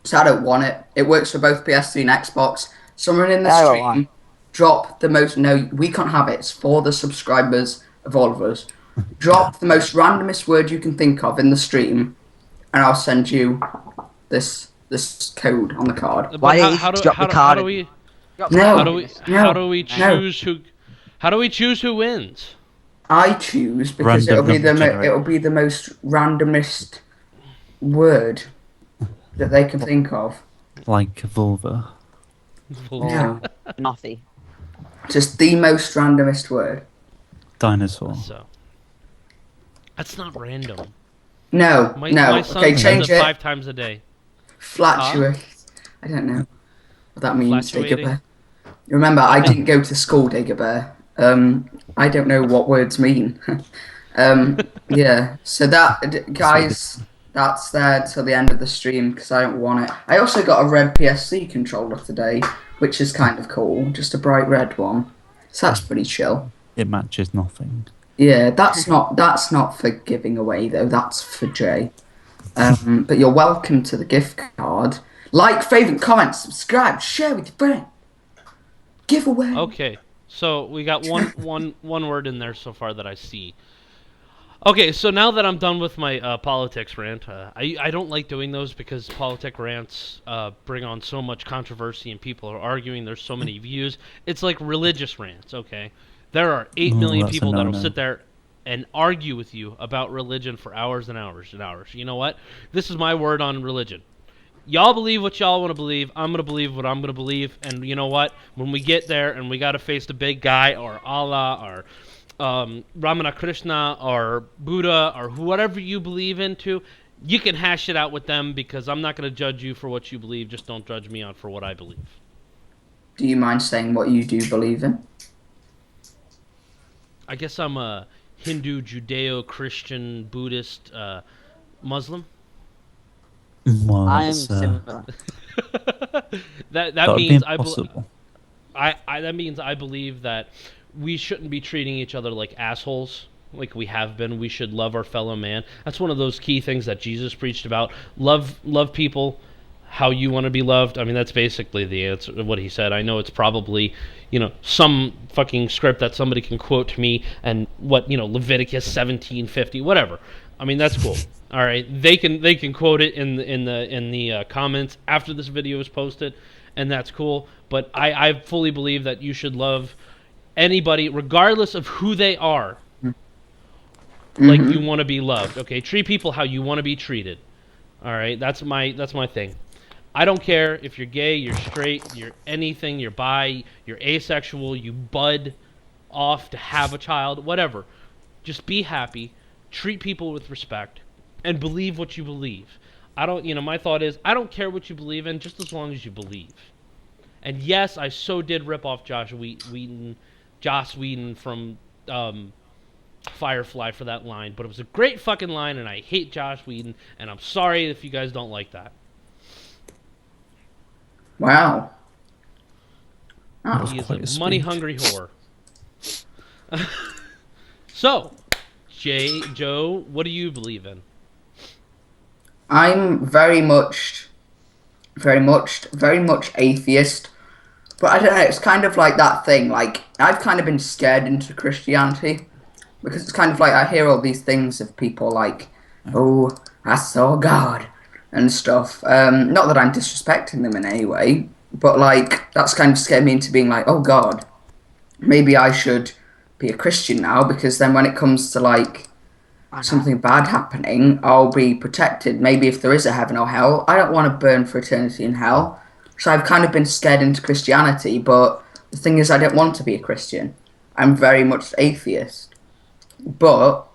so I don't want it. It works for both PS3 and Xbox. Someone in the I don't want stream, drop the most... No, we can't have it. It's for the subscribers of all of us. Drop the most randomest word you can think of in the stream, and I'll send you this code on the card. But Why didn't you how just do drop the how do card? we Drop No. the how card do in we this. how do we No. choose who? How do we choose who wins? I choose because Random number generator. it'll be the most randomest word that they can think of. Like a vulva. No, Nothy. just the most randomest word. Dinosaur. So that's not random. No, My no. son Okay, says change it it. 5 times a day. Flatuous. I don't know what that means, Flatuating? Dagobah. Remember, I didn't go to school, Dagobah. I don't know what words mean. Yeah. So that, guys, that's there till the end of the stream because I don't want it. I also got a red PSC controller today, which is kind of cool. Just a bright red one. So that's pretty chill. It matches nothing. Yeah, that's not for giving away though. That's for Jay. But you're welcome to the gift card. Like, favorite, comment, subscribe, share with your friend. Giveaway. Okay, so we got one word in there so far that I see. Okay, so now that I'm done with my politics rant, I don't like doing those because politic rants bring on so much controversy and people are arguing. There's so many views. It's like religious rants. Okay, there are 8 million that's a people that'll no-no. sit there and argue with you about religion for hours and hours and hours. You know what? This is my word on religion. Y'all believe what y'all want to believe. I'm going to believe what I'm going to believe. And you know what? When we get there and we got to face the big guy or Allah or Ramana Krishna or Buddha or whatever you believe into, you can hash it out with them because I'm not going to judge you for what you believe. Just don't judge me on for what I believe. Do you mind saying what you do believe in? I guess I'm a Hindu, Judeo-Christian, Buddhist, Muslim. Well, I'm that's, similar. that that would be means impossible. that means I believe that we shouldn't be treating each other like assholes like we have been. We should love our fellow man. That's one of those key things that Jesus preached about. Love people how you want to be loved. I mean, that's basically the answer to what he said. I know it's probably, some fucking script that somebody can quote to me and Leviticus 17:50, whatever. I mean, that's cool. All right, they can quote it in the comments after this video is posted, and that's cool. But I fully believe that you should love anybody, regardless of who they are, like you want to be loved. Okay, treat people how you want to be treated. All right, that's my thing. I don't care if you're gay, you're straight, you're anything, you're bi, you're asexual, you bud off to have a child, whatever. Just be happy, treat people with respect, and believe what you believe. My thought is, I don't care what you believe in, just as long as you believe. And yes, I so did rip off Joss Whedon from Firefly for that line, but it was a great fucking line, and I hate Joss Whedon, and I'm sorry if you guys don't like that. Wow. was He is quite a a speech. money-hungry whore. So, Joe, what do you believe in? I'm very much atheist. But I don't know, it's kind of like that thing, like, I've kind of been scared into Christianity. Because it's kind of like, I hear all these things of people like, oh, I saw God, and stuff. Not that I'm disrespecting them in any way, but like, that's kind of scared me into being like, oh God, maybe I should be a Christian now, because then when it comes to like, something bad happening, I'll be protected. Maybe if there is a heaven or hell, I don't want to burn for eternity in hell. So I've kind of been scared into Christianity, but the thing is I don't want to be a Christian. I'm very much atheist. But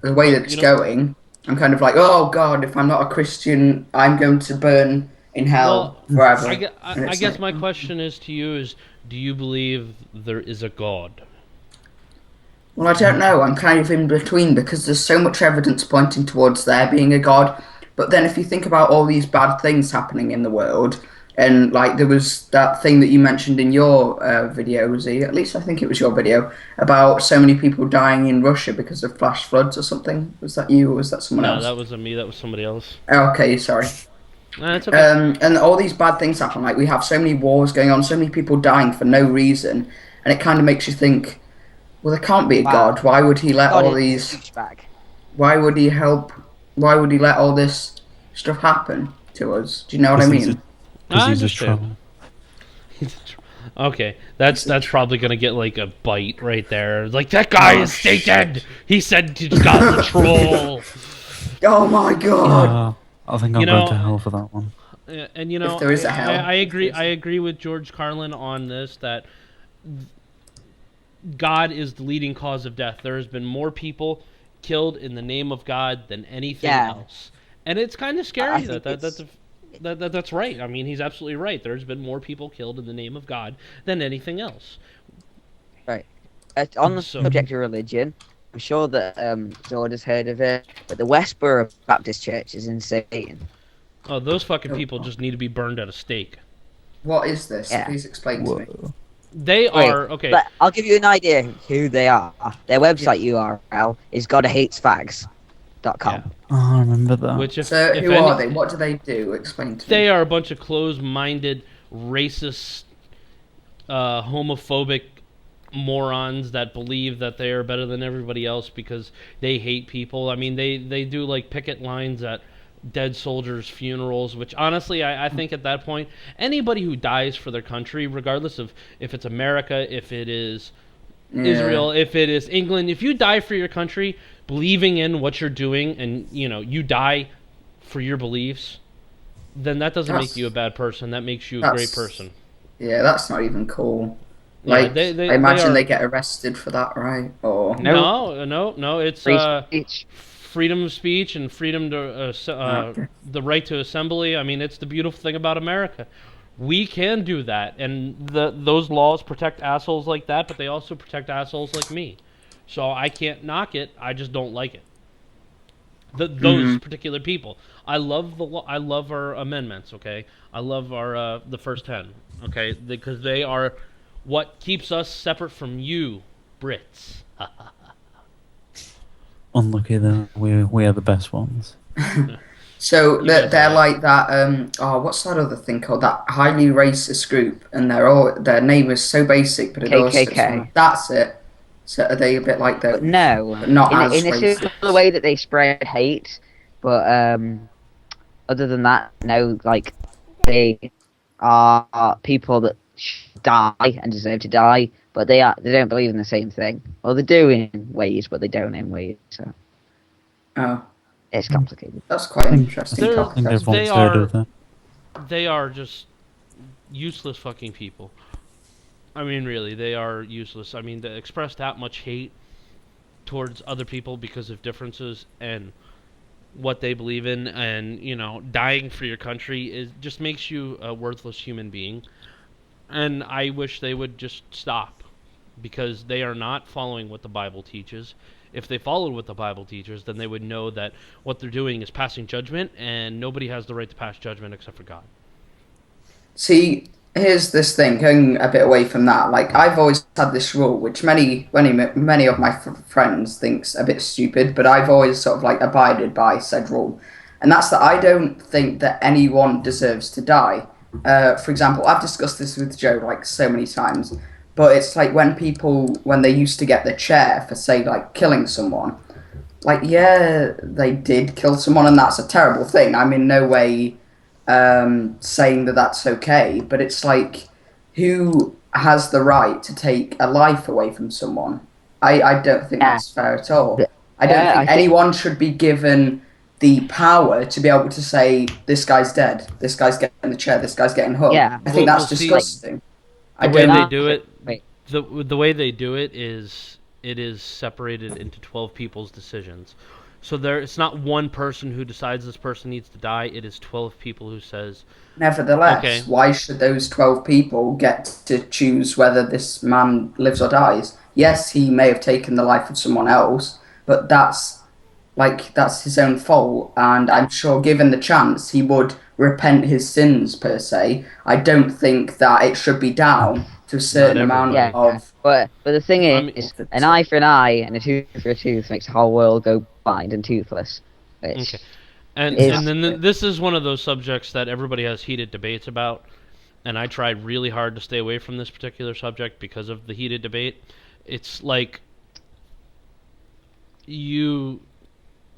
the way that it's going, I'm kind of like, oh God, if I'm not a Christian, I'm going to burn in hell Well, forever. And I it's guess like, my question is to you is, do you believe there is a God? well, I don't know. I'm kind of in between because there's so much evidence pointing towards there being a God. But then if you think about all these bad things happening in the world, and like there was that thing that you mentioned in your video, Z, at least I think it was your video, about so many people dying in Russia because of flash floods or something. Was that you or was that someone No, else? that wasn't me. That was somebody else. Okay, sorry. Nah, it's okay. And all these bad things happen. Like we have so many wars going on, so many people dying for no reason, and it kind of makes you think, well, there can't be a Wow. God. Why would he let God all is a these? douchebag. Why would he help? Why would he let all this stuff happen to us? Do you know what I Because he's a mean? because I he's a understand. troll. Okay, that's probably gonna get like a bite right there. Like that guy is Satan. He said God's a troll. Oh my God! I think You I'm going to know, hell for that one. and you If know, there is a hell, I if there agree. is I agree with George Carlin on this that God is the leading cause of death. There has been more people killed in the name of God than anything Yeah. else, and it's kind of I scary think that's right. I mean, he's absolutely right. There's been more people killed in the name of God than anything else. right. On the So, subject of religion, I'm sure that George has heard of it, but the Westboro Baptist Church is in Satan. oh, those fucking Oh, people just need to be burned at a stake. what is this? Yeah. Please explain to me. Whoa. They Wait, are okay. but I'll give you an idea who they are. Their website URL is Yeah, godhatesfags.com. Oh, I remember that. which So if who are they? any, What do they do? Explain to they me. are a bunch of closed-minded, racist, homophobic morons that believe that they are better than everybody else because they hate people. I mean, they do like picket lines at dead soldiers' funerals, which honestly, I think at that point, anybody who dies for their country, regardless of if it's America, if it is Yeah, Israel, if it is England, if you die for your country, believing in what you're doing, and you die for your beliefs, then that doesn't make you a that's bad person. That makes you a great that's person. yeah, that's not even cool. Yeah, Like I they imagine they are. get arrested for that, right? Or No No. It's free speech. freedom of speech and freedom to okay. the right to assembly. I mean, it's the beautiful thing about America. We can do that, and those laws protect assholes like that, but they also protect assholes like me. So I can't knock it. I just don't like it. Those Mhm. particular people. I love our amendments. Okay, I love our the first 10. Okay, because they are what keeps us separate from you, Brits. Unlucky though. We are the best ones. So You guys are they're right. like that. Oh, what's that other thing called? That highly racist group, and their name is so basic, but it always slips KKK. from. That's it. So are they a bit like But those, no, but not in as a similar racist? way that they spread hate, but other than that, no, like they are people that should die and deserve to die, but they don't believe in the same thing. Well, they do in ways, but they don't in ways. So Oh, it's complicated. that's quite an I interesting They're think topic, I they everyone's suppose. heard are of them. they are just useless fucking people. I mean, really, they are useless. I mean, to express that much hate towards other people because of differences and what they believe in, and dying for your country is just makes you a worthless human being. And I wish they would just stop because they are not following what the Bible teaches. If they followed what the Bible teaches, then they would know that what they're doing is passing judgment, and nobody has the right to pass judgment except for God. See, here's this thing, going a bit away from that. Like, I've always had this rule, which many of my friends thinks a bit stupid, but I've always sort of like abided by said rule, and that's that I don't think that anyone deserves to die. For example, I've discussed this with Joe like so many times, but it's like when they used to get the chair for say like killing someone, like yeah, they did kill someone, and that's a terrible thing. I'm in no way saying that that's okay, but it's like, who has the right to take a life away from someone? I don't think Yeah, that's fair at all. but, I don't I think think anyone should be given the power to be able to say, this guy's dead, this guy's getting the chair, this guy's getting hung. yeah, I think We'll that's see. like disgusting. I The way they don't. do it, wait, the way they do it is it is separated into 12 people's decisions. So it's not one person who decides this person needs to die. It is 12 people who says, Nevertheless, okay, why should those 12 people get to choose whether this man lives or dies? Yes, he may have taken the life of someone else, but that's his own fault, and I'm sure given the chance he would repent his sins per se. I don't think that it should be down to a not certain amount Yeah, everybody. of but the thing I mean, is, an eye for an eye and a tooth for a tooth makes the whole world go blind and toothless. okay. Which And is then this is one of those subjects that everybody has heated debates about, and I tried really hard to stay away from this particular subject because of the heated debate. It's like you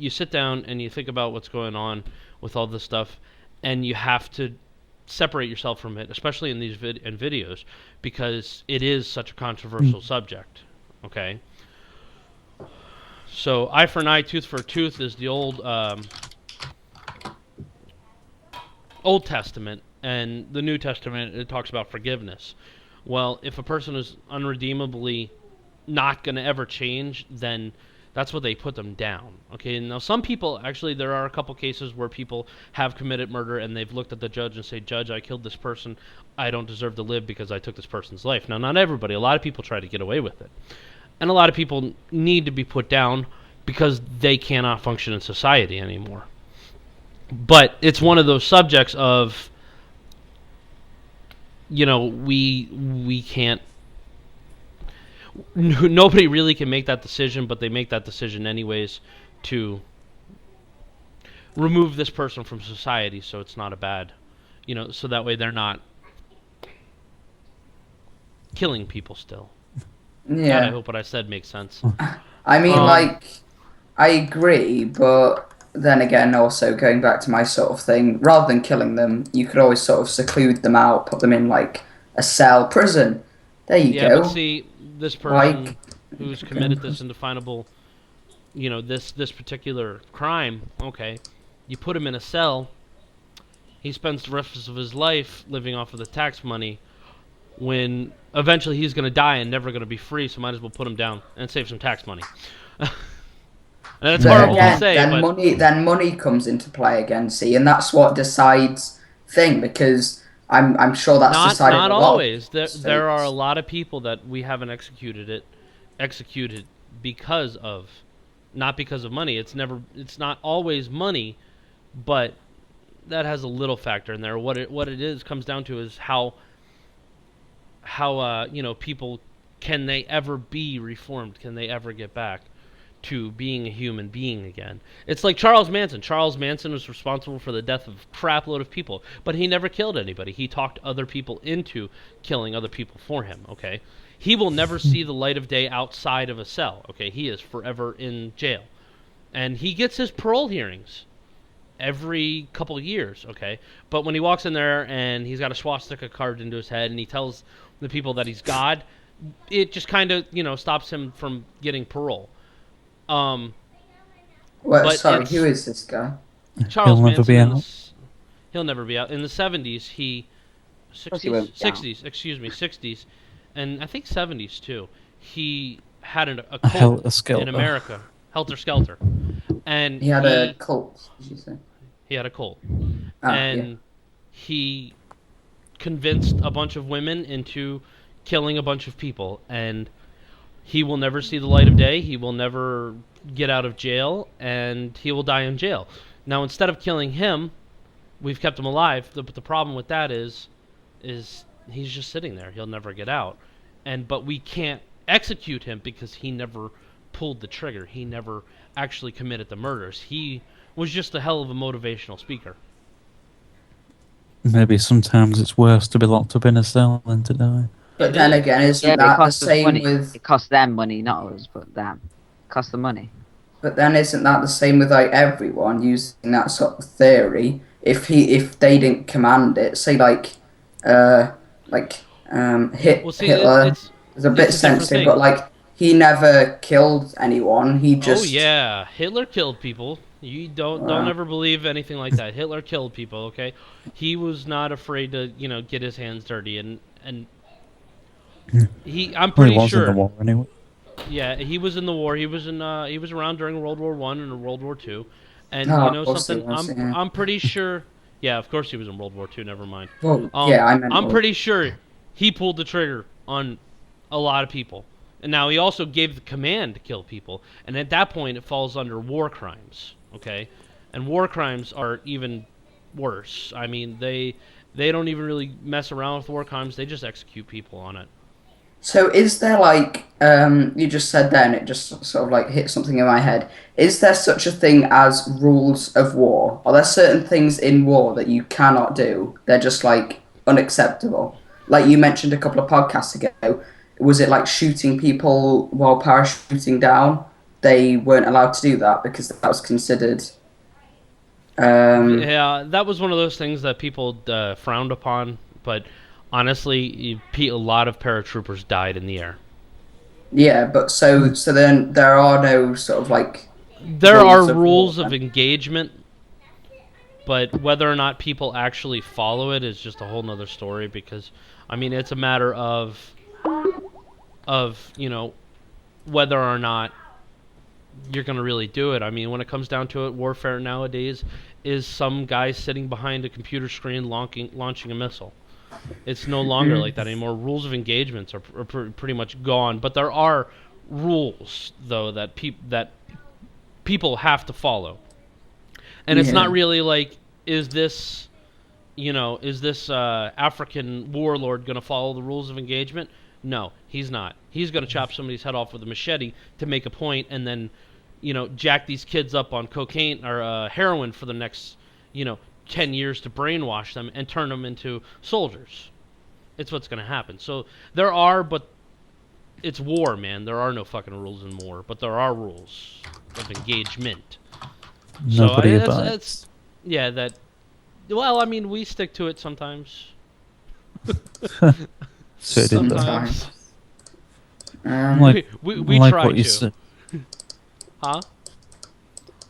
sit down and you think about what's going on with all this stuff, and you have to separate yourself from it, especially in these videos, because it is such a controversial subject. Okay, so eye for an eye, tooth for a tooth is the Old Testament, and the New Testament, it talks about forgiveness. Well, if a person is unredeemably not going to ever change, then that's what they put them down. Okay, now some people, actually, there are a couple cases where people have committed murder and they've looked at the judge and say, Judge, I killed this person. I don't deserve to live because I took this person's life. Now, not everybody. A lot of people try to get away with it. And a lot of people need to be put down because they cannot function in society anymore. But it's one of those subjects of, we can't. Nobody really can make that decision, but they make that decision anyways to remove this person from society, so it's not a bad, so that way they're not killing people still. God, I yeah. hope what I said makes sense. I mean, Um, I agree, but then again, also going back to my sort of thing, rather than killing them, you could always sort of seclude them out, put them in like a cell, prison. There you yeah, but go. see, this person Like, who's go in committed this prison. indefinable, this particular crime, okay, you put him in a cell, he spends the rest of his life living off of the tax money, when eventually he's going to die and never going to be free, so might as well put him down and save some tax money. And that's But horrible to again, say, but then money comes into play again. See, and that's what decides thing because I'm sure that's decided not a lot of always. There are a states. lot of people that we haven't executed because of, not because of money. It's not always money, but that has a little factor in there. What it is comes down to is how people, can they ever be reformed? Can they ever get back to being a human being again? It's like Charles Manson. Charles Manson was responsible for the death of a crapload of people, but he never killed anybody. He talked other people into killing other people for him, okay? He will never see the light of day outside of a cell, okay? He is forever in jail. And he gets his parole hearings every couple years, okay? But when he walks in there and he's got a swastika carved into his head and he tells the people that he's God, it just kind of, stops him from getting parole. Um, Well, but sorry, who it's is this guy? Charles He'll never Manson be out. he'll never be out. In the 70s, plus he 60s, won't be out. 60s, excuse me, 60s, and I think 70s too. He had a A cult helter in skelter. America, Helter Skelter, and He had a cult. Did you say? he had a cult, Ah, yeah. and he convinced a bunch of women into killing a bunch of people, and he will never see the light of day. He will never get out of jail, and he will die in jail. Now, instead of killing him, we've kept him alive. But the problem with that is he's just sitting there. He'll never get out, but we can't execute him because he never pulled the trigger. He never actually committed the murders. He was just a hell of a motivational speaker. Maybe sometimes it's worse to be locked up in a cell than to die. But It then is. again, Yeah, isn't but it that the costs us same money. with? It costs them money, not us, but them. It costs them money. But then isn't that the same with like everyone using that sort of theory? If they didn't command it, say uh, Well, see, Hitler is a bit it's a different sensitive, thing. but like he never killed anyone. He Oh just yeah, Hitler killed people. You don't ever believe anything like that. Hitler killed people. Okay, he was not afraid to get his hands dirty, and I'm Well, he pretty was in the sure. war anyway. Yeah, he was in the war. He was around during World War One and World War Two, and Oh, you of know course he something? was. Yeah. I'm pretty sure. Yeah, of course he was in World War Two. Never mind. Well, yeah, I meant I'm World. pretty sure he pulled the trigger on a lot of people, and now he also gave the command to kill people. And at that point, it falls under war crimes. Okay, and war crimes are even worse. I mean, they don't even really mess around with war crimes. They just execute people on it. So is there like you just said then it just sort of like hit something in my head. Is there such a thing as rules of war? Are there certain things in war that you cannot do? They're just like unacceptable. Like you mentioned a couple of podcasts ago, was it like shooting people while parachuting down? They weren't allowed to do that because that was considered um Yeah, that was one of those things that people frowned upon, but honestly, a lot of paratroopers died in the air. yeah, but so then there are no sort of like There are rules of war rules of then. engagement, but whether or not people actually follow it is just a whole nother story because, I mean, it's a matter of whether or not you're going to really do it. I mean, when it comes down to it, warfare nowadays is some guy sitting behind a computer screen launching a missile. It's no longer like that anymore. Rules of engagements are pretty much gone, but there are rules though that people have to follow. And it's not Yeah. really like is this African warlord going to follow the rules of engagement? No, he's not. He's going to chop somebody's head off with a machete to make a point, and then, jack these kids up on cocaine or heroin for the next, 10 years to brainwash them and turn them into soldiers. It's what's going to happen. So there are, but it's war, man. There are no fucking rules in war, but there are rules of engagement. So I Nobody mean, abides. yeah, that. Well, I mean, we stick to it sometimes. So did that. Sometimes. Like, We like try what you to. said. Huh?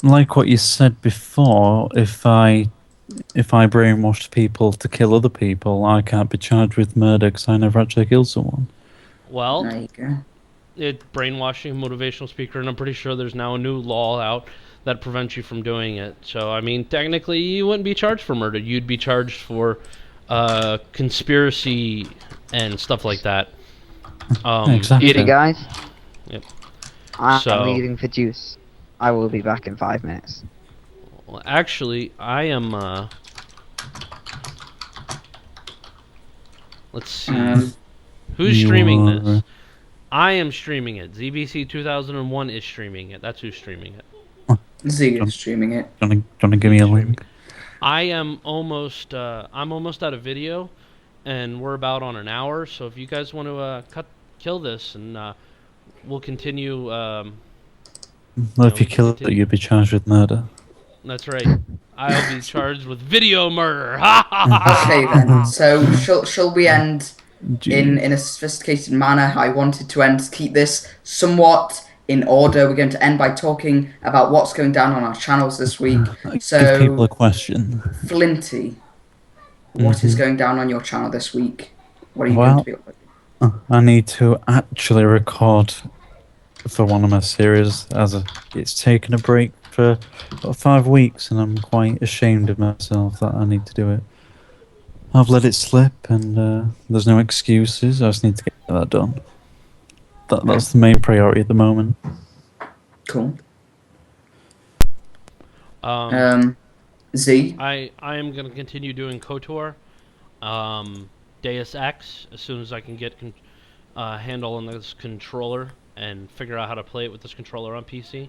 Like what you said before, if I brainwashed people to kill other people, I can't be charged with murder because I never actually killed someone. Well, There you go. it brainwashing, motivational speaker, and I'm pretty sure there's now a new law out that prevents you from doing it. So, I mean, technically, you wouldn't be charged for murder. You'd be charged for conspiracy and stuff like that. Exactly. Hey guys, Yep. I'm So- leaving for juice. I will be back in 5 minutes. Well, actually, I am. Let's see. Who's You streaming are- this? I am streaming it. ZBC 2001 is streaming it. That's who's streaming it. Z is streaming it. Do you want to give me a link? I am almost. I'm almost out of video, and we're about on an hour. So if you guys want to kill this, and we'll continue. Well, if we you kill it, continue. you'll be charged with murder. That's right. I'll be charged with video murder. Ha ha ha! Okay then. So shall we end Do you- in a sophisticated manner? I wanted to keep this somewhat in order. We're going to end by talking about what's going down on our channels this week. Give people So a question. Flinty, what is going down on your channel this week? What are you going to be uploading? I need to actually record for one of my series it's taken a break for about 5 weeks and I'm quite ashamed of myself that I need to do it. I've let it slip and there's no excuses. I just need to get that done. That's the main priority at the moment. Cool. Z. I am gonna continue doing KOTOR, Deus Ex as soon as I can get handle on this controller and figure out how to play it with this controller on PC,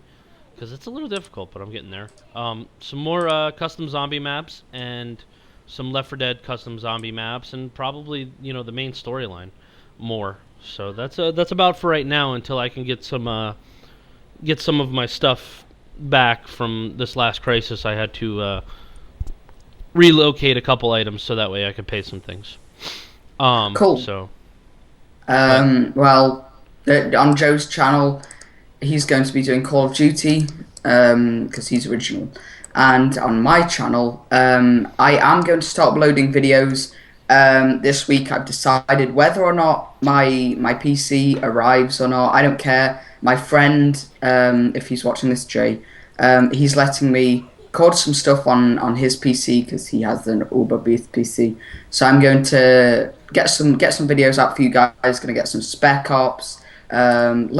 because it's a little difficult, but I'm getting there. Some more custom zombie maps and some Left 4 Dead custom zombie maps, and probably the main storyline more. So that's about for right now until I can get some of my stuff back from this last crisis. I had to relocate a couple items so that way I could pay some things. Cool. So Well, on Joe's channel, he's going to be doing Call of Duty because he's original. And on my channel, I am going to start uploading videos. This week I've decided whether or not my PC arrives or not. I don't care. my friend, if he's watching this, Jay, he's letting me record some stuff on his PC because he has an Uber-based PC. So I'm going to get some videos out for you guys. Going to get some Spec Ops,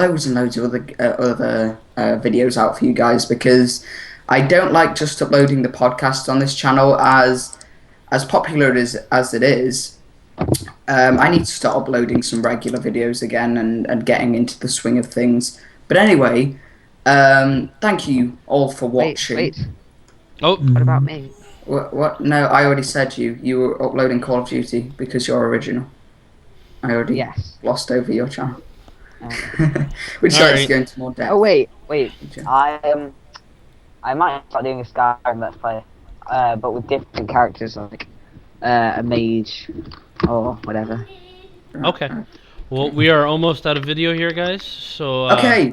loads and loads of other videos out for you guys because I don't like just uploading the podcast on this channel as popular as it is. I need to start uploading some regular videos again and getting into the swing of things. But anyway, thank you all for watching. Wait. Oh, What about me? What? No, I already said you were uploading Call of Duty because you're original. I already Yes. glossed over your channel. Oh. Would you like to Alright. go into more depth? Oh wait. Okay. I might start doing a Skyrim Let's Play, but with different characters like a mage or whatever. okay. Well, we are almost out of video here, guys. So Okay.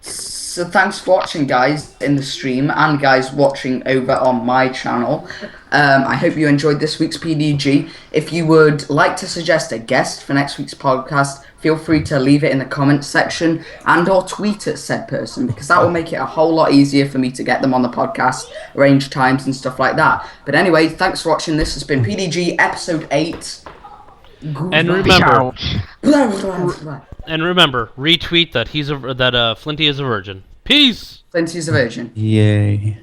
So thanks for watching, guys, in the stream, and guys watching over on my channel. I hope you enjoyed this week's PDG. If you would like to suggest a guest for next week's podcast, feel free to leave it in the comments section and or tweet at said person, because that will make it a whole lot easier for me to get them on the podcast, arrange times and stuff like that. But anyway, thanks for watching. This has been PDG episode 8. and remember, retweet that Flinty is a virgin. Peace. Flinty's a virgin. Yay.